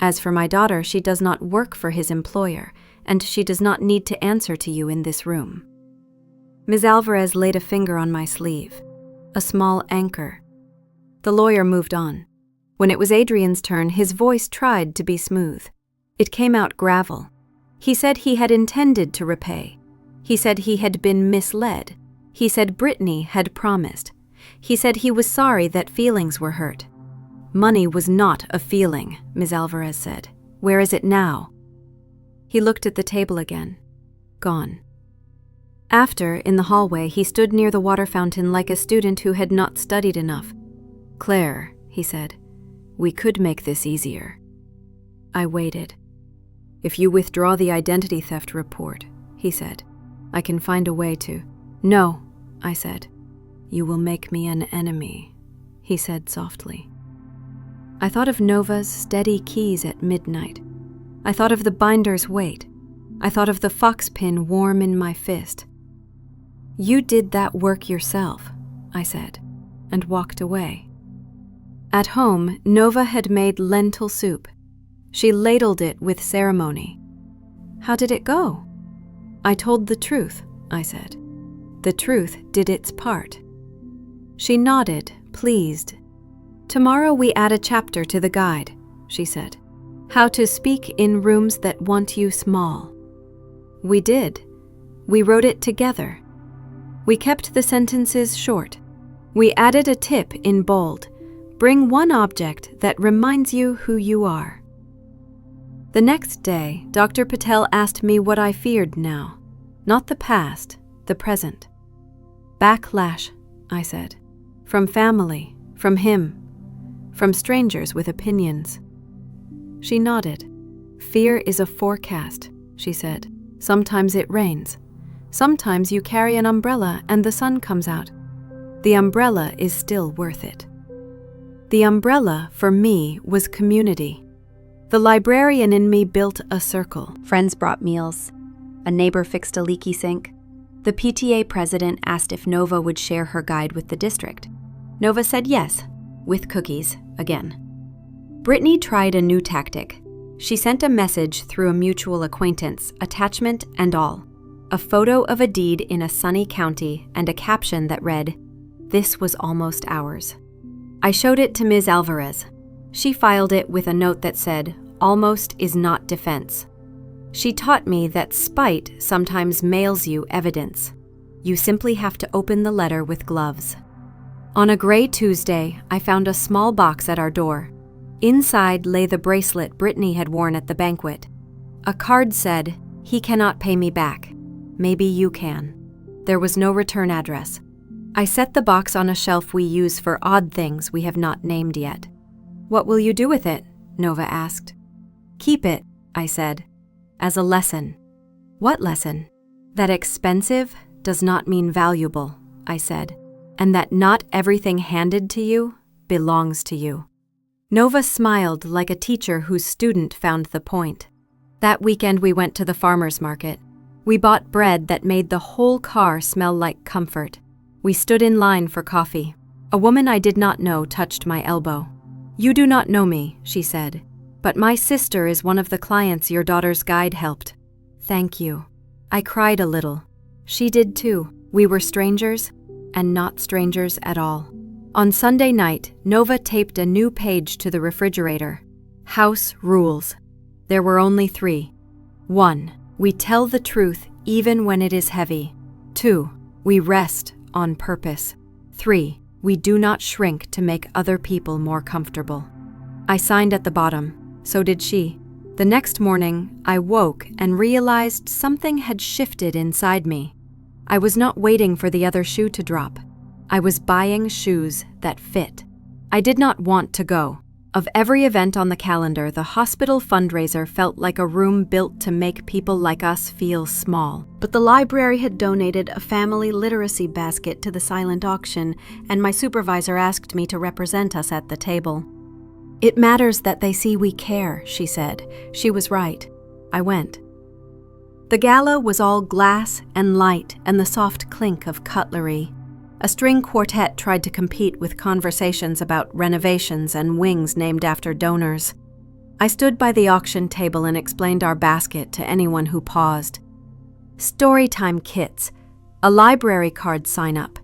Speaker 1: "As for my daughter, she does not work for his employer, and she does not need to answer to you in this room." Ms. Alvarez laid a finger on my sleeve. A small anchor. The lawyer moved on. When it was Adrian's turn, his voice tried to be smooth. It came out gravel. He said he had intended to repay. He said he had been misled. He said Brittany had promised. He said he was sorry that feelings were hurt. Money was not a feeling, Ms. Alvarez said. Where is it now? He looked at the table again. Gone. After, in the hallway, he stood near the water fountain like a student who had not studied enough. Claire, he said, we could make this easier. I waited. If you withdraw the identity theft report, he said, I can find a way to. No, I said. You will make me an enemy, he said softly. I thought of Nova's steady keys at midnight. I thought of the binder's weight. I thought of the fox pin warm in my fist. You did that work yourself, I said, and walked away. At home, Nova had made lentil soup. She ladled it with ceremony. How did it go? I told the truth, I said. The truth did its part. She nodded, pleased. Tomorrow we add a chapter to the guide, she said. How to speak in rooms that want you small. We did. We wrote it together. We kept the sentences short. We added a tip in bold. Bring one object that reminds you who you are. The next day, Dr. Patel asked me what I feared now. Not the past, the present. Backlash, I said. From family, from him, from strangers with opinions. She nodded. Fear is a forecast, she said. Sometimes it rains. Sometimes you carry an umbrella and the sun comes out. The umbrella is still worth it. The umbrella, for me, was community. The librarian in me built a circle. Friends brought meals. A neighbor fixed a leaky sink. The PTA president asked if Nova would share her guide with the district. Nova said yes, with cookies, again. Brittany tried a new tactic. She sent a message through a mutual acquaintance, attachment and all. A photo of a deed in a sunny county and a caption that read, "This was almost ours." I showed it to Ms. Alvarez. She filed it with a note that said, "Almost is not defense." She taught me that spite sometimes mails you evidence. You simply have to open the letter with gloves. On a gray Tuesday, I found a small box at our door. Inside lay the bracelet Brittany had worn at the banquet. A card said, "He cannot pay me back. Maybe you can." There was no return address. I set the box on a shelf we use for odd things we have not named yet. "What will you do with it?" Nova asked. "Keep it," I said, "as a lesson." "What lesson?" "That expensive does not mean valuable," I said, "and that not everything handed to you belongs to you." Nova smiled like a teacher whose student found the point. That weekend we went to the farmer's market. We bought bread that made the whole car smell like comfort. We stood in line for coffee. A woman I did not know touched my elbow. "You do not know me," she said, "but my sister is one of the clients your daughter's guide helped." "Thank you." I cried a little. She did too. We were strangers, and not strangers at all. On Sunday night, Nova taped a new page to the refrigerator. House rules. There were only 3. 1. We tell the truth even when it is heavy. 2. We rest on purpose. 3. We do not shrink to make other people more comfortable. I signed at the bottom. So did she. The next morning, I woke and realized something had shifted inside me. I was not waiting for the other shoe to drop. I was buying shoes that fit. I did not want to go. Of every event on the calendar, the hospital fundraiser felt like a room built to make people like us feel small. But the library had donated a family literacy basket to the silent auction, and my supervisor asked me to represent us at the table. "It matters that they see we care," she said. She was right. I went. The gala was all glass and light and the soft clink of cutlery. A string quartet tried to compete with conversations about renovations and wings named after donors. I stood by the auction table and explained our basket to anyone who paused. Storytime kits, a library card sign-up,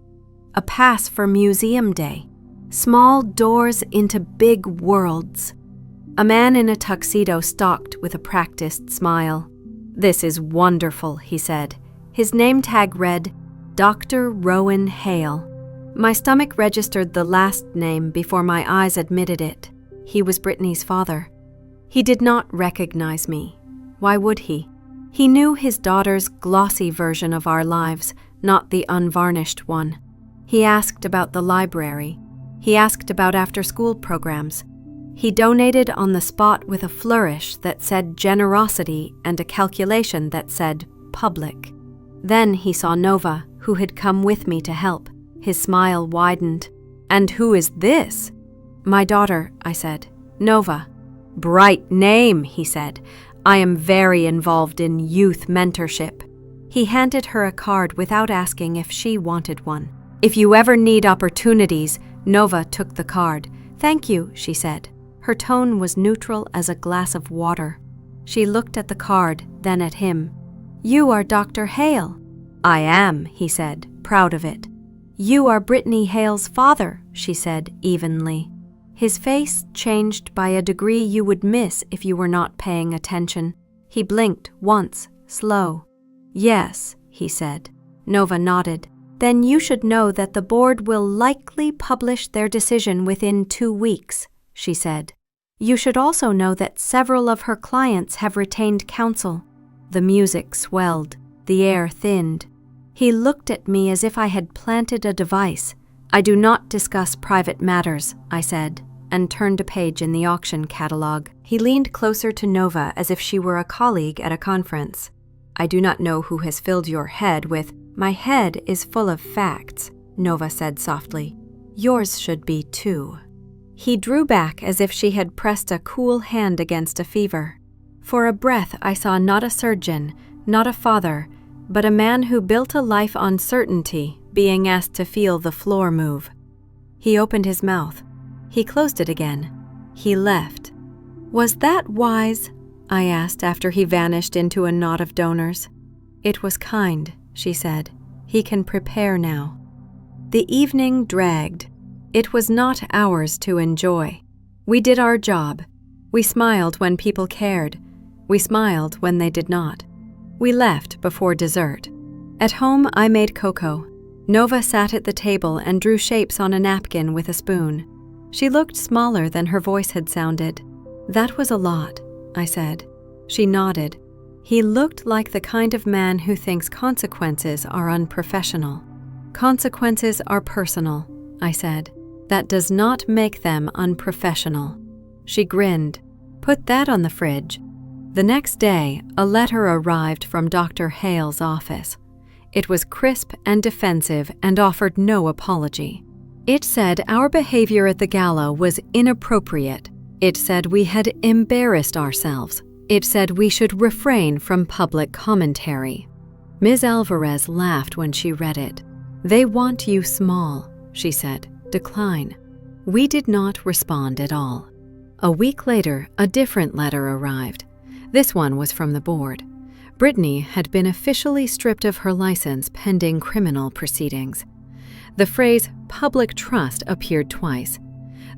Speaker 1: a pass for museum day, Small doors into big worlds. A man in a tuxedo stalked with a practiced smile. "This is wonderful," he said. His name tag read, Dr. Rowan Hale. My stomach registered the last name before my eyes admitted it. He was Brittany's father. He did not recognize me. Why would he? He knew his daughter's glossy version of our lives, not the unvarnished one. He asked about the library. He asked about after-school programs. He donated on the spot with a flourish that said generosity and a calculation that said public. Then he saw Nova, who had come with me to help. His smile widened. "And who is this?" "My daughter," I said. "Nova." "Bright name," he said. "I am very involved in youth mentorship." He handed her a card without asking if she wanted one. "If you ever need opportunities," Nova took the card. "Thank you," she said. Her tone was neutral as a glass of water. She looked at the card, then at him. "You are Dr. Hale." "I am," he said, proud of it. "You are Brittany Hale's father," she said evenly. His face changed by a degree you would miss if you were not paying attention. He blinked once, slow. "Yes," he said. Nova nodded. "Then you should know that the board will likely publish their decision within 2 weeks," she said. "You should also know that several of her clients have retained counsel." The music swelled. The air thinned. He looked at me as if I had planted a device. "I do not discuss private matters," I said, and turned a page in the auction catalog. He leaned closer to Nova as if she were a colleague at a conference. "I do not know who has filled your head with, 'My head is full of facts,'" Nova said softly. "Yours should be too." He drew back as if she had pressed a cool hand against a fever. For a breath I saw not a surgeon, not a father, but a man who built a life on certainty being asked to feel the floor move. He opened his mouth. He closed it again. He left. "Was that wise?" I asked after he vanished into a knot of donors. "It was kind," she said. "He can prepare now." The evening dragged. It was not ours to enjoy. We did our job. We smiled when people cared. We smiled when they did not. We left before dessert. At home, I made cocoa. Nova sat at the table and drew shapes on a napkin with a spoon. She looked smaller than her voice had sounded. "That was a lot," I said. She nodded. He looked like the kind of man who thinks consequences are unprofessional. "Consequences are personal," I said. "That does not make them unprofessional." She grinned. "Put that on the fridge." The next day, a letter arrived from Dr. Hale's office. It was crisp and defensive and offered no apology. It said our behavior at the gala was inappropriate. It said we had embarrassed ourselves. It said we should refrain from public commentary. Ms. Alvarez laughed when she read it. "They want you small," she said. "Decline." We did not respond at all. A week later, a different letter arrived. This one was from the board. Brittany had been officially stripped of her license pending criminal proceedings. The phrase public trust appeared twice.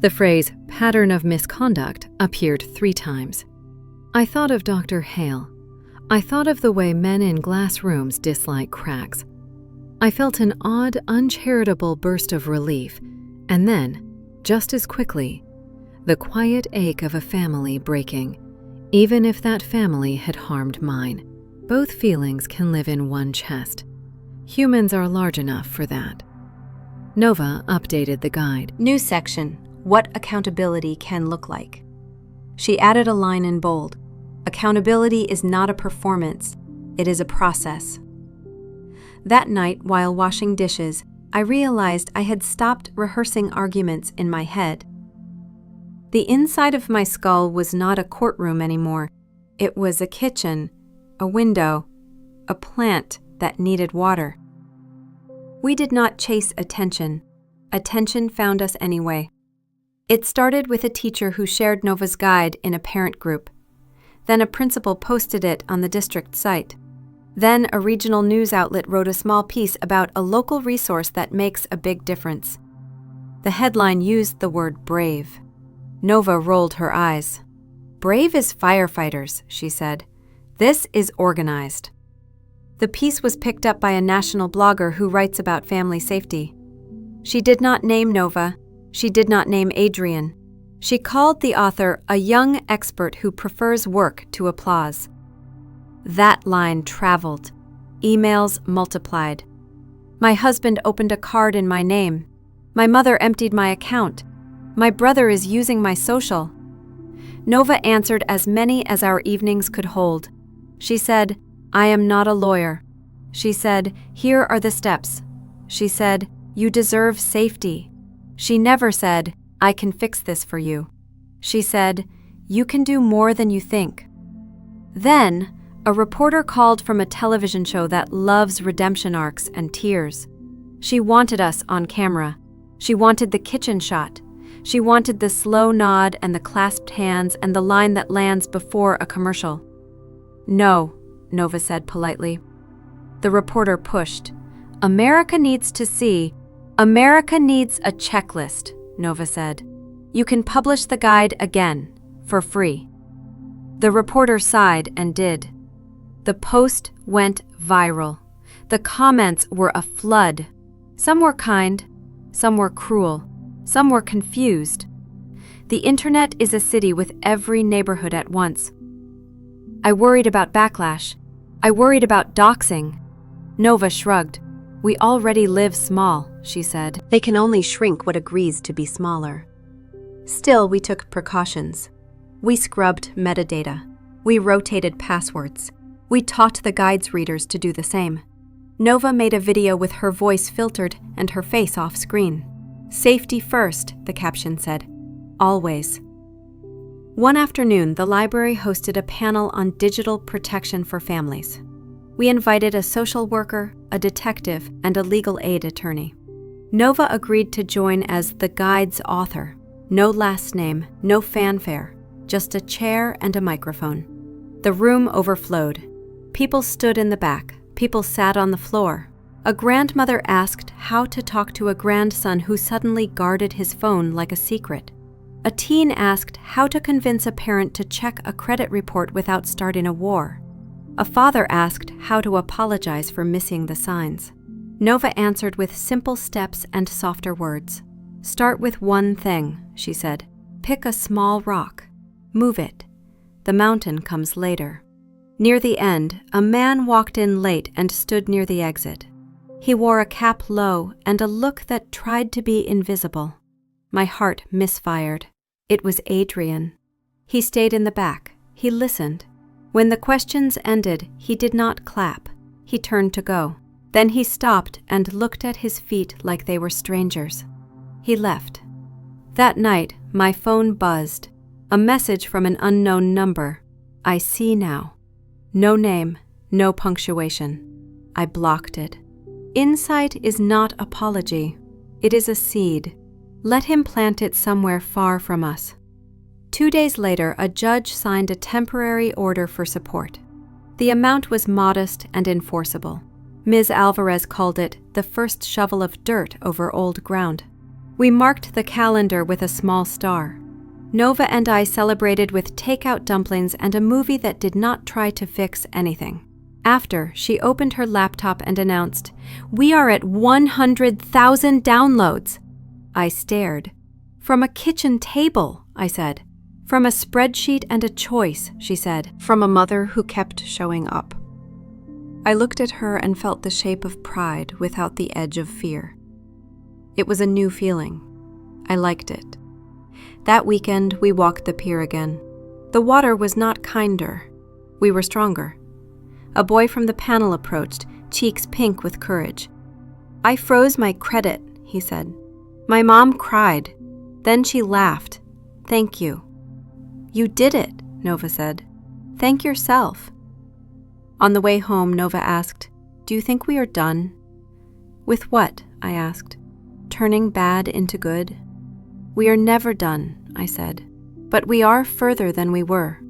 Speaker 1: The phrase pattern of misconduct appeared 3 times. I thought of Dr. Hale. I thought of the way men in glass rooms dislike cracks. I felt an odd, uncharitable burst of relief, and then, just as quickly, the quiet ache of a family breaking, even if that family had harmed mine. Both feelings can live in one chest. Humans are large enough for that. Nova updated the guide. New section, what accountability can look like. She added a line in bold. Accountability is not a performance, it is a process. That night, while washing dishes, I realized I had stopped rehearsing arguments in my head. The inside of my skull was not a courtroom anymore. It was a kitchen, a window, a plant that needed water. We did not chase attention. Attention found us anyway. It started with a teacher who shared Nova's guide in a parent group. Then a principal posted it on the district site. Then a regional news outlet wrote a small piece about a local resource that makes a big difference. The headline used the word brave. Nova rolled her eyes. "Brave is firefighters," she said. "This is organized." The piece was picked up by a national blogger who writes about family safety. She did not name Nova. She did not name Adrian. She called the author a young expert who prefers work to applause. That line traveled. Emails multiplied. My husband opened a card in my name. My mother emptied my account. My brother is using my social. Nova answered as many as our evenings could hold. She said, "I am not a lawyer." She said, "Here are the steps." She said, "You deserve safety." She never said, "I can fix this for you." She said, "You can do more than you think." Then, a reporter called from a television show that loves redemption arcs and tears. She wanted us on camera. She wanted the kitchen shot. She wanted the slow nod and the clasped hands and the line that lands before a commercial. "No," Nova said politely. The reporter pushed. "America needs to see. America needs a checklist," Nova said. "You can publish the guide again, for free." The reporter sighed and did. The post went viral. The comments were a flood. Some were kind, some were cruel, some were confused. The internet is a city with every neighborhood at once. I worried about backlash. I worried about doxing. Nova shrugged. "We already live small," she said. "They can only shrink what agrees to be smaller." Still, we took precautions. We scrubbed metadata. We rotated passwords. We taught the guide's readers to do the same. Nova made a video with her voice filtered and her face off screen. "Safety first," the caption said. "Always." One afternoon, the library hosted a panel on digital protection for families. We invited a social worker, a detective, and a legal aid attorney. Nova agreed to join as the guide's author. No last name, no fanfare, just a chair and a microphone. The room overflowed. People stood in the back. People sat on the floor. A grandmother asked how to talk to a grandson who suddenly guarded his phone like a secret. A teen asked how to convince a parent to check a credit report without starting a war. A father asked how to apologize for missing the signs. Nova answered with simple steps and softer words. "Start with one thing," she said. "Pick a small rock. Move it. The mountain comes later." Near the end, a man walked in late and stood near the exit. He wore a cap low and a look that tried to be invisible. My heart misfired. It was Adrian. He stayed in the back. He listened. When the questions ended, he did not clap. He turned to go. Then he stopped and looked at his feet like they were strangers. He left. That night, my phone buzzed. A message from an unknown number. "I see now." No name, no punctuation. I blocked it. Insight is not apology. It is a seed. Let him plant it somewhere far from us. 2 days later, a judge signed a temporary order for support. The amount was modest and enforceable. Ms. Alvarez called it the first shovel of dirt over old ground. We marked the calendar with a small star. Nova and I celebrated with takeout dumplings and a movie that did not try to fix anything. After, she opened her laptop and announced, "We are at 100,000 downloads." I stared. "From a kitchen table," I said. "From a spreadsheet and a choice," she said. "From a mother who kept showing up." I looked at her and felt the shape of pride without the edge of fear. It was a new feeling. I liked it. That weekend, we walked the pier again. The water was not kinder. We were stronger. A boy from the panel approached, cheeks pink with courage. "I froze my credit," he said. "My mom cried. Then she laughed. Thank you." "You did it," Nova said. "Thank yourself." On the way home, Nova asked, "Do you think we are done?" "With what?" I asked. "Turning bad into good?" "We are never done," I said. "But we are further than we were."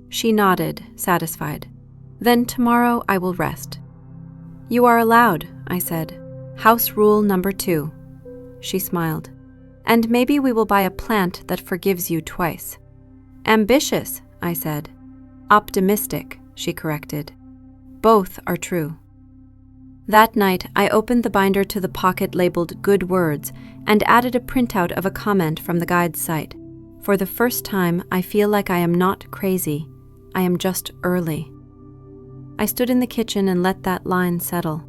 Speaker 1: She nodded, satisfied. "Then tomorrow I will rest." "You are allowed," I said. "House rule number 2. She smiled. And maybe we will buy a plant that forgives you twice." "Ambitious," I said. "Optimistic," she corrected. "Both are true." That night, I opened the binder to the pocket labeled Good Words and added a printout of a comment from the guide's site. For the first time, I feel like I am not crazy. I am just early. I stood in the kitchen and let that line settle.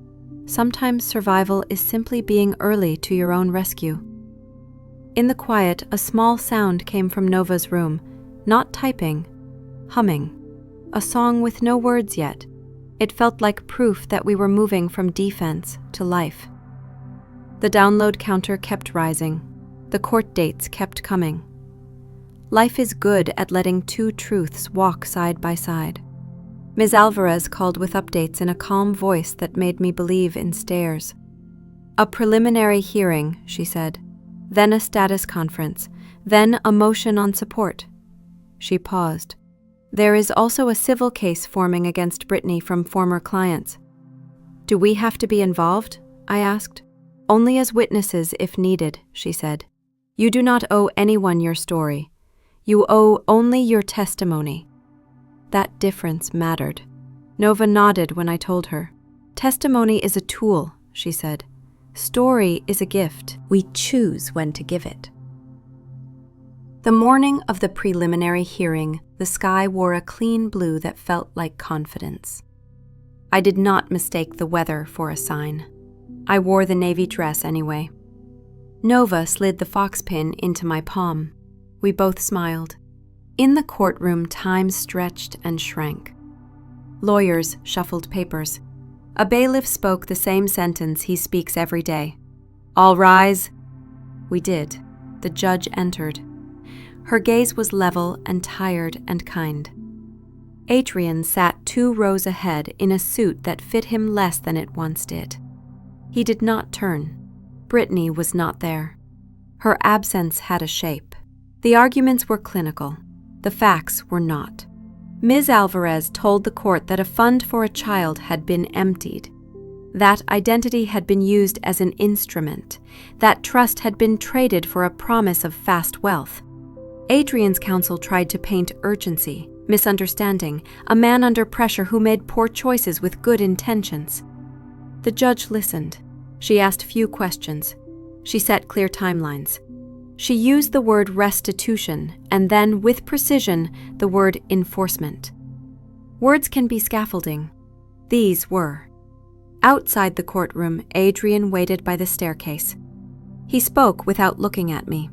Speaker 1: Sometimes survival is simply being early to your own rescue. In the quiet, a small sound came from Nova's room, not typing, humming, a song with no words yet. It felt like proof that we were moving from defense to life. The download counter kept rising. The court dates kept coming. Life is good at letting two truths walk side by side. Ms. Alvarez called with updates in a calm voice that made me believe in stares. "A preliminary hearing," she said, "then a status conference, then a motion on support." She paused. "There is also a civil case forming against Brittany from former clients." "Do we have to be involved?" I asked. "Only as witnesses if needed," she said. "You do not owe anyone your story. You owe only your testimony." That difference mattered. Nova nodded when I told her. "Testimony is a tool," she said. "Story is a gift. We choose when to give it." The morning of the preliminary hearing, the sky wore a clean blue that felt like confidence. I did not mistake the weather for a sign. I wore the navy dress anyway. Nova slid the fox pin into my palm. We both smiled. In the courtroom, time stretched and shrank. Lawyers shuffled papers. A bailiff spoke the same sentence he speaks every day. "All rise." We did. The judge entered. Her gaze was level and tired and kind. Adrian sat 2 rows ahead in a suit that fit him less than it once did. He did not turn. Brittany was not there. Her absence had a shape. The arguments were clinical. The facts were not. Ms. Alvarez told the court that a fund for a child had been emptied. That identity had been used as an instrument. That trust had been traded for a promise of fast wealth. Adrian's counsel tried to paint urgency, misunderstanding, a man under pressure who made poor choices with good intentions. The judge listened. She asked few questions. She set clear timelines. She used the word restitution and then, with precision, the word enforcement. Words can be scaffolding. These were. Outside the courtroom, Adrian waited by the staircase. He spoke without looking at me.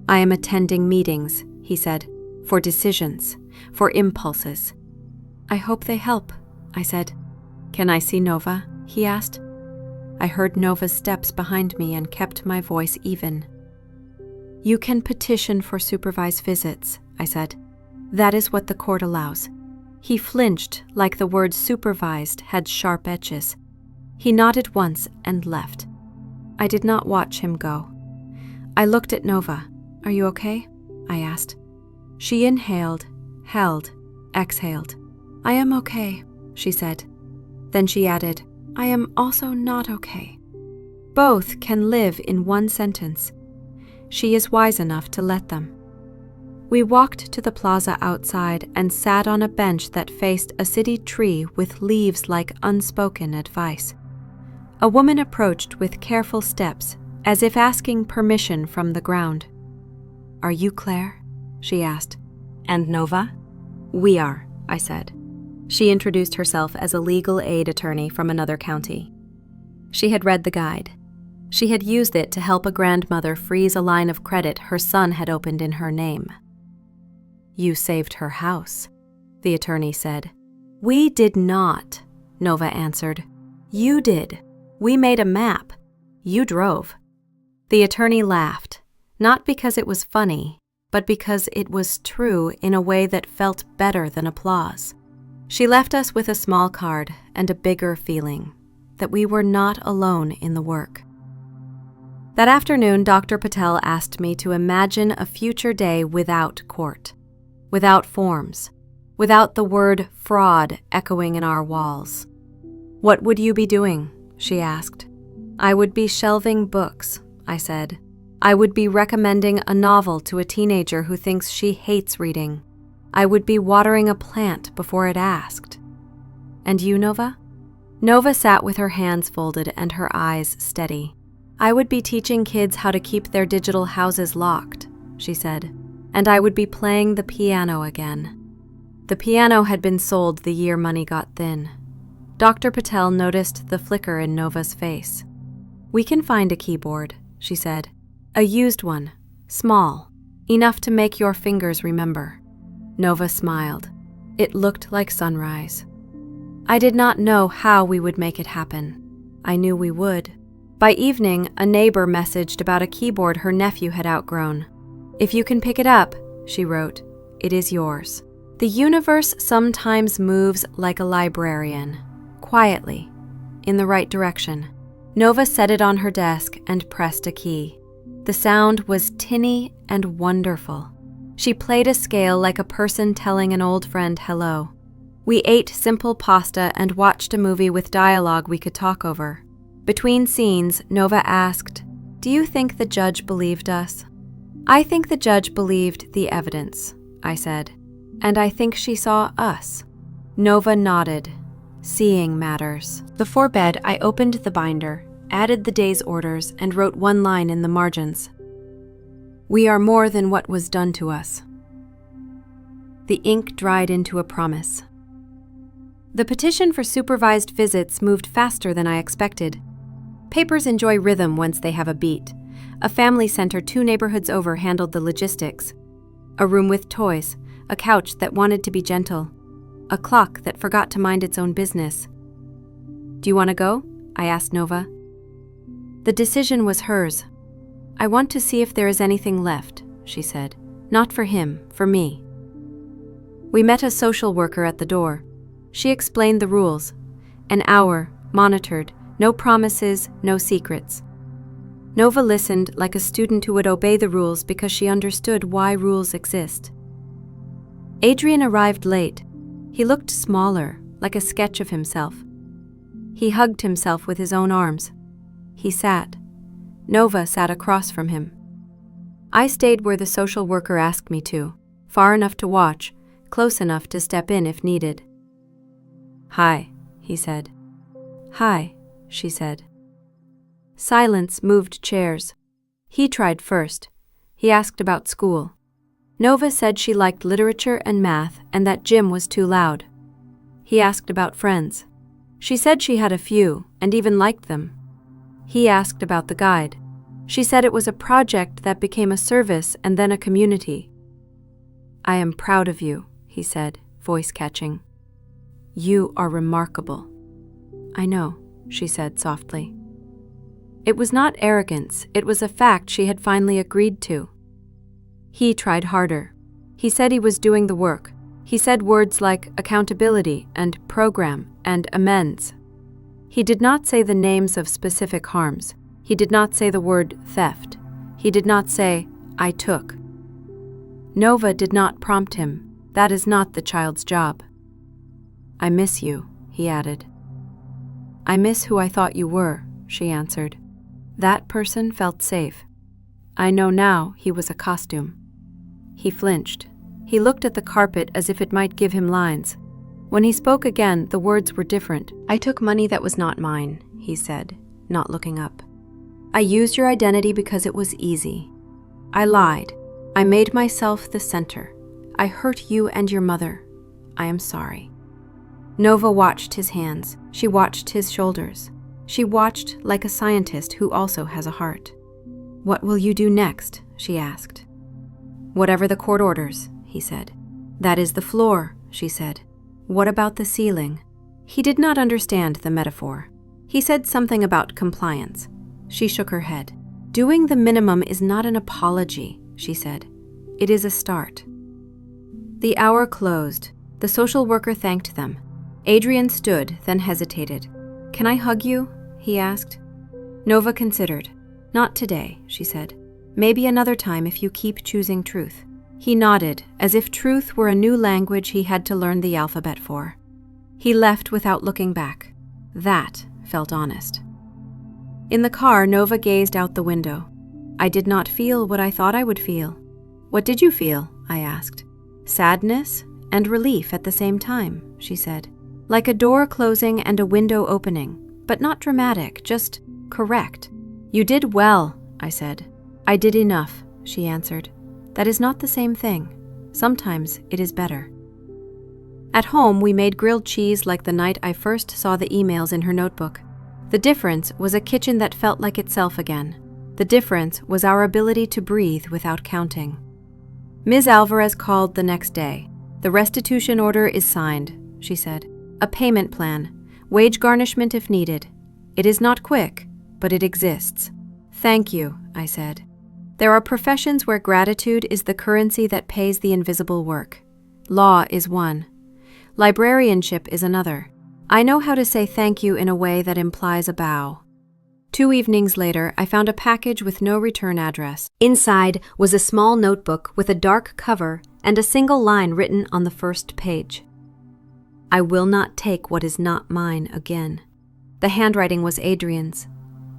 Speaker 1: "I am attending meetings," he said, "for decisions, for impulses." "I hope they help," I said. "Can I see Nova?" he asked. I heard Nova's steps behind me and kept my voice even. "You can petition for supervised visits," I said. "That is what the court allows." He flinched like the word supervised had sharp edges. He nodded once and left. I did not watch him go. I looked at Nova. "Are you okay?" I asked. She inhaled, held, exhaled. "I am okay," she said. Then she added, "I am also not okay." Both can live in one sentence. She is wise enough to let them. We walked to the plaza outside and sat on a bench that faced a city tree with leaves like unspoken advice. A woman approached with careful steps, as if asking permission from the ground. "Are you Claire?" she asked. "And Nova?" "We are," I said. She introduced herself as a legal aid attorney from another county. She had read the guide. She had used it to help a grandmother freeze a line of credit her son had opened in her name. "You saved her house," the attorney said. "We did not," Nova answered. "You did. We made a map. You drove." The attorney laughed, not because it was funny, but because it was true in a way that felt better than applause. She left us with a small card and a bigger feeling that we were not alone in the work. That afternoon, Dr. Patel asked me to imagine a future day without court, without forms, without the word fraud echoing in our walls. "What would you be doing?" she asked. "I would be shelving books," I said. I would be recommending a novel to a teenager who thinks she hates reading. I would be watering a plant before it asked. And you, Nova? Nova sat with her hands folded and her eyes steady. I would be teaching kids how to keep their digital houses locked, she said, and I would be playing the piano again. The piano had been sold the year money got thin. Dr. Patel noticed the flicker in Nova's face. We can find a keyboard, she said. A used one, small, enough to make your fingers remember. Nova smiled. It looked like sunrise. I did not know how we would make it happen. I knew we would. By evening, a neighbor messaged about a keyboard her nephew had outgrown. If you can pick it up, she wrote, it is yours. The universe sometimes moves like a librarian, quietly, in the right direction. Nova set it on her desk and pressed a key. The sound was tinny and wonderful. She played a scale like a person telling an old friend hello. We ate simple pasta and watched a movie with dialogue we could talk over. Between scenes, Nova asked, "Do you think the judge believed us?" "I think the judge believed the evidence," I said. "And I think she saw us." Nova nodded. Seeing matters. Before bed, I opened the binder, added the day's orders, and wrote one line in the margins. We are more than what was done to us. The ink dried into a promise. The petition for supervised visits moved faster than I expected. Papers enjoy rhythm once they have a beat. A family center 2 neighborhoods over handled the logistics. A room with toys, a couch that wanted to be gentle, a clock that forgot to mind its own business. Do you want to go? I asked Nova. The decision was hers. I want to see if there is anything left, she said. Not for him, for me. We met a social worker at the door. She explained the rules. An hour, monitored, no promises, no secrets. Nova listened like a student who would obey the rules because she understood why rules exist. Adrian arrived late. He looked smaller, like a sketch of himself. He hugged himself with his own arms. He sat. Nova sat across from him. I stayed where the social worker asked me to, far enough to watch, close enough to step in if needed. Hi, he said. Hi, she said. Silence moved chairs. He tried first. He asked about school. Nova said she liked literature and math and that gym was too loud. He asked about friends. She said she had a few and even liked them. He asked about the guide. She said it was a project that became a service and then a community. I am proud of you, he said, voice catching. You are remarkable. I know, she said softly. It was not arrogance, it was a fact she had finally agreed to. He tried harder. He said he was doing the work. He said words like accountability and program and amends. He did not say the names of specific harms. He did not say the word theft. He did not say, I took. Nova did not prompt him. That is not the child's job. I miss you, he added. I miss who I thought you were, she answered. That person felt safe. I know now he was a costume. He flinched. He looked at the carpet as if it might give him lines. When he spoke again, the words were different. I took money that was not mine, he said, not looking up. I used your identity because it was easy. I lied. I made myself the center. I hurt you and your mother. I am sorry. Nova watched his hands. She watched his shoulders. She watched like a scientist who also has a heart. What will you do next? She asked. Whatever the court orders, he said. That is the floor, she said. What about the ceiling? He did not understand the metaphor. He said something about compliance. She shook her head. Doing the minimum is not an apology, she said. It is a start. The hour closed. The social worker thanked them. Adrian stood, then hesitated. Can I hug you? He asked. Nova considered. Not today, she said. Maybe another time if you keep choosing truth. He nodded, as if truth were a new language he had to learn the alphabet for. He left without looking back. That felt honest. In the car, Nova gazed out the window. I did not feel what I thought I would feel. What did you feel? I asked. Sadness and relief at the same time, she said. Like a door closing and a window opening, but not dramatic, just correct. You did well, I said. I did enough, she answered. That is not the same thing. Sometimes it is better. At home, we made grilled cheese like the night I first saw the emails in her notebook. The difference was a kitchen that felt like itself again. The difference was our ability to breathe without counting. Ms. Alvarez called the next day. The restitution order is signed, she said. A payment plan, wage garnishment if needed. It is not quick, but it exists. Thank you, I said. There are professions where gratitude is the currency that pays the invisible work. Law is one. Librarianship is another. I know how to say thank you in a way that implies a bow. 2 evenings later, I found a package with no return address. Inside was a small notebook with a dark cover and a single line written on the first page. I will not take what is not mine again. The handwriting was Adrian's.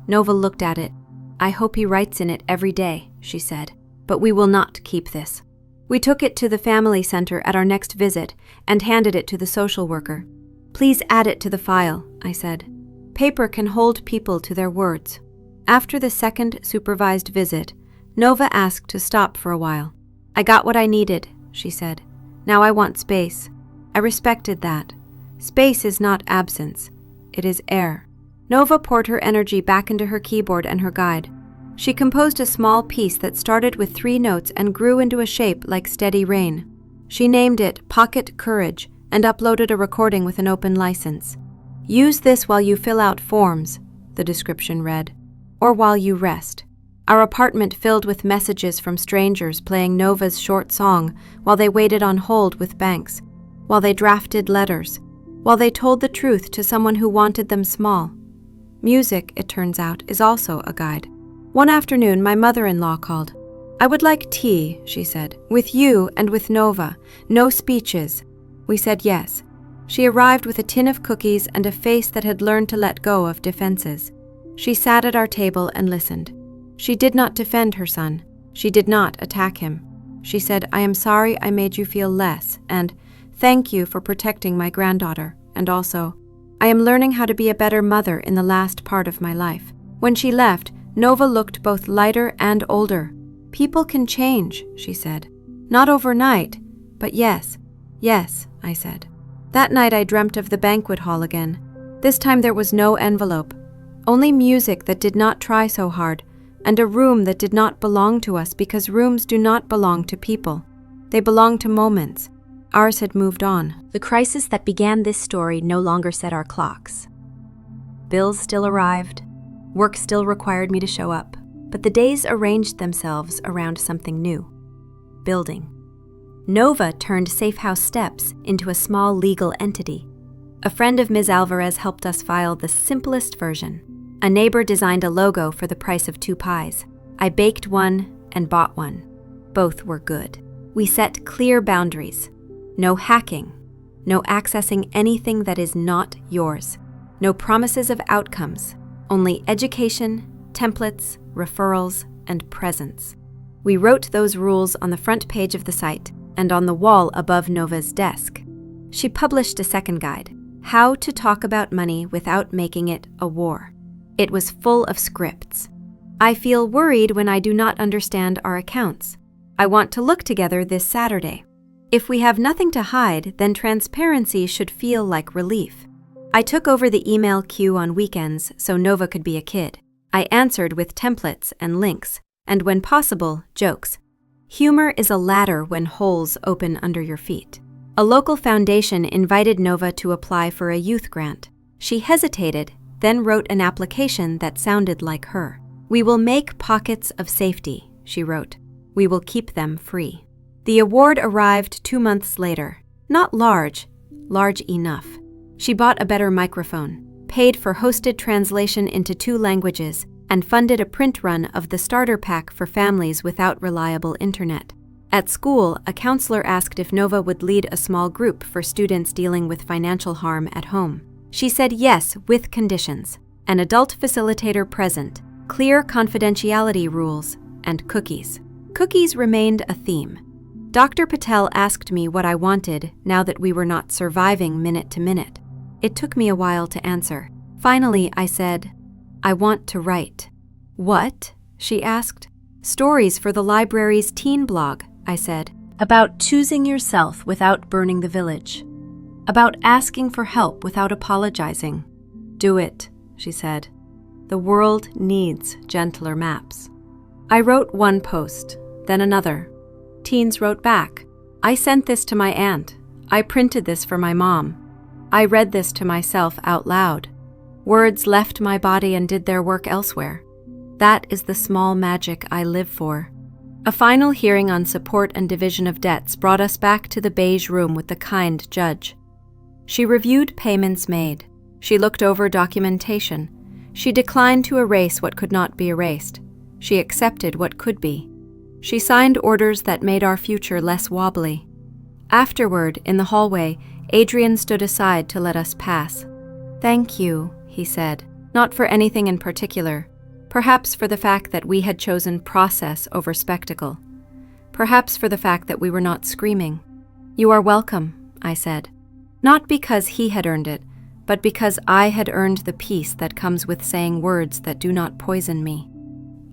Speaker 1: Nova looked at it. I hope he writes in it every day, she said, but we will not keep this. We took it to the family center at our next visit and handed it to the social worker. Please add it to the file, I said. Paper can hold people to their words. After the second supervised visit, Nova asked to stop for a while. I got what I needed, she said. Now I want space. I respected that. Space is not absence. It is air. Nova poured her energy back into her keyboard and her guide. She composed a small piece that started with 3 notes and grew into a shape like steady rain. She named it Pocket Courage and uploaded a recording with an open license. Use this while you fill out forms, the description read, or while you rest. Our apartment filled with messages from strangers playing Nova's short song while they waited on hold with banks, while they drafted letters, while they told the truth to someone who wanted them small. Music, it turns out, is also a guide. One afternoon, my mother-in-law called. I would like tea, she said, with you and with Nova. No speeches. We said yes. She arrived with a tin of cookies and a face that had learned to let go of defenses. She sat at our table and listened. She did not defend her son. She did not attack him. She said, I am sorry I made you feel less, and thank you for protecting my granddaughter, and also, I am learning how to be a better mother in the last part of my life. When she left, Nova looked both lighter and older. People can change, she said. Not overnight, but yes, I said. That night I dreamt of the banquet hall again. This time there was no envelope, only music that did not try so hard, and a room that did not belong to us because rooms do not belong to people. They belong to moments. Ours had moved on. The crisis that began this story no longer set our clocks. Bills still arrived. Work still required me to show up, but the days arranged themselves around something new. Building. Nova turned Safe House Steps into a small legal entity. A friend of Ms. Alvarez helped us file the simplest version. A neighbor designed a logo for the price of 2 pies. I baked one and bought one. Both were good. We set clear boundaries. No hacking. No accessing anything that is not yours. No promises of outcomes. Only education, templates, referrals, and presence. We wrote those rules on the front page of the site and on the wall above Nova's desk. She published a second guide, How to Talk About Money Without Making It a War. It was full of scripts. I feel worried when I do not understand our accounts. I want to look together this Saturday. If we have nothing to hide, then transparency should feel like relief. I took over the email queue on weekends so Nova could be a kid. I answered with templates and links, and when possible, jokes. Humor is a ladder when holes open under your feet. A local foundation invited Nova to apply for a youth grant. She hesitated, then wrote an application that sounded like her. We will make pockets of safety, she wrote. We will keep them free. The award arrived 2 months later. Not large enough. She bought a better microphone, paid for hosted translation into 2 languages, and funded a print run of the starter pack for families without reliable internet. At school, a counselor asked if Nova would lead a small group for students dealing with financial harm at home. She said yes, with conditions. An adult facilitator present, clear confidentiality rules, and cookies. Cookies remained a theme. Dr. Patel asked me what I wanted now that we were not surviving minute to minute. It took me a while to answer. Finally, I said, "I want to write." "What?" she asked. "Stories for the library's teen blog," I said. "About choosing yourself without burning the village. About asking for help without apologizing." "Do it," she said. "The world needs gentler maps." I wrote one post, then another. Teens wrote back. "I sent this to my aunt. I printed this for my mom. I read this to myself out loud. Words left my body and did their work elsewhere. That is the small magic I live for." A final hearing on support and division of debts brought us back to the beige room with the kind judge. She reviewed payments made. She looked over documentation. She declined to erase what could not be erased. She accepted what could be. She signed orders that made our future less wobbly. Afterward, in the hallway, Adrian stood aside to let us pass. "Thank you," he said, not for anything in particular. Perhaps for the fact that we had chosen process over spectacle. Perhaps for the fact that we were not screaming. "You are welcome," I said. Not because he had earned it, but because I had earned the peace that comes with saying words that do not poison me.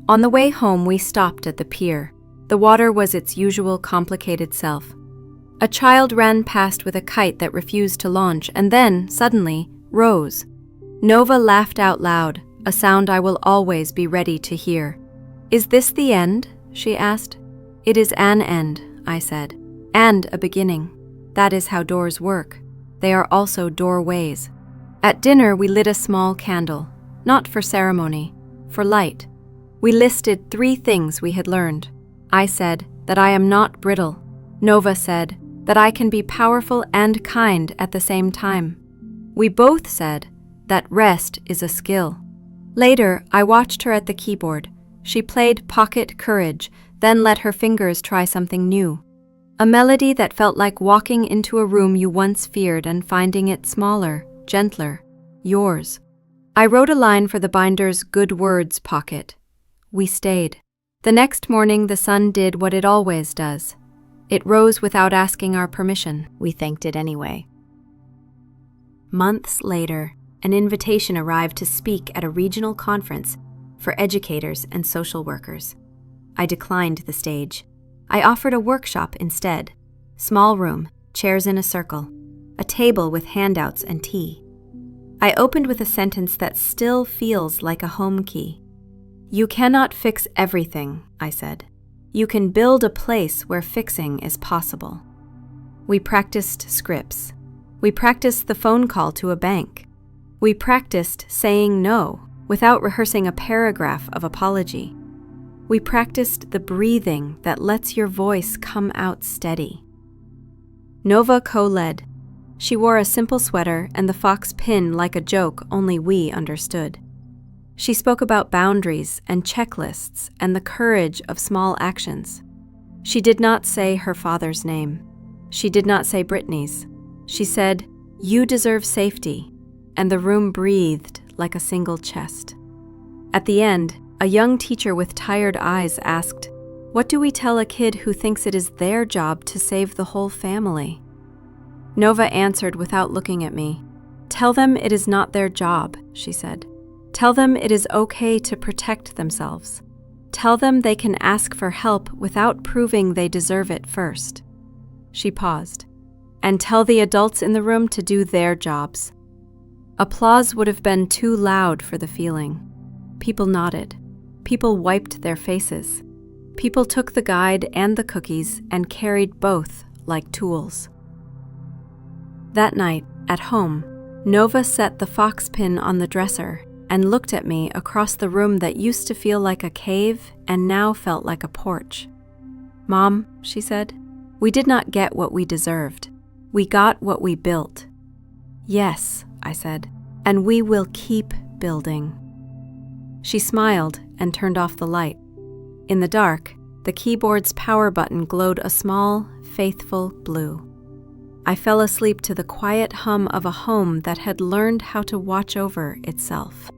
Speaker 1: On the way home, we stopped at the pier. The water was its usual complicated self. A child ran past with a kite that refused to launch and then, suddenly, rose. Nova laughed out loud, a sound I will always be ready to hear. "Is this the end?" she asked. "It is an end," I said, "and a beginning. That is how doors work. They are also doorways." At dinner, we lit a small candle, not for ceremony, for light. We listed 3 things we had learned. I said that I am not brittle. Nova said that I can be powerful and kind at the same time. We both said that rest is a skill. Later, I watched her at the keyboard. She played Pocket Courage, then let her fingers try something new. A melody that felt like walking into a room you once feared and finding it smaller, gentler, yours. I wrote a line for the binder's Good Words pocket. We stayed. The next morning, the sun did what it always does. It rose without asking our permission. We thanked it anyway. Months later, an invitation arrived to speak at a regional conference for educators and social workers. I declined the stage. I offered a workshop instead. Small room, chairs in a circle, a table with handouts and tea. I opened with a sentence that still feels like a home key. "You cannot fix everything," I said. "You can build a place where fixing is possible." We practiced scripts. We practiced the phone call to a bank. We practiced saying no without rehearsing a paragraph of apology. We practiced the breathing that lets your voice come out steady. Nova co-led. She wore a simple sweater and the fox pin like a joke only we understood. She spoke about boundaries and checklists and the courage of small actions. She did not say her father's name. She did not say Brittany's. She said, "You deserve safety," and the room breathed like a single chest. At the end, a young teacher with tired eyes asked, "What do we tell a kid who thinks it is their job to save the whole family?" Nova answered without looking at me. "Tell them it is not their job," she said. "Tell them it is okay to protect themselves. Tell them they can ask for help without proving they deserve it first." She paused. "And tell the adults in the room to do their jobs." Applause would have been too loud for the feeling. People nodded. People wiped their faces. People took the guide and the cookies and carried both like tools. That night, at home, Nova set the fox pin on the dresser and looked at me across the room that used to feel like a cave and now felt like a porch. "Mom," she said, "we did not get what we deserved. We got what we built." "Yes," I said, "and we will keep building." She smiled and turned off the light. In the dark, the keyboard's power button glowed a small, faithful blue. I fell asleep to the quiet hum of a home that had learned how to watch over itself.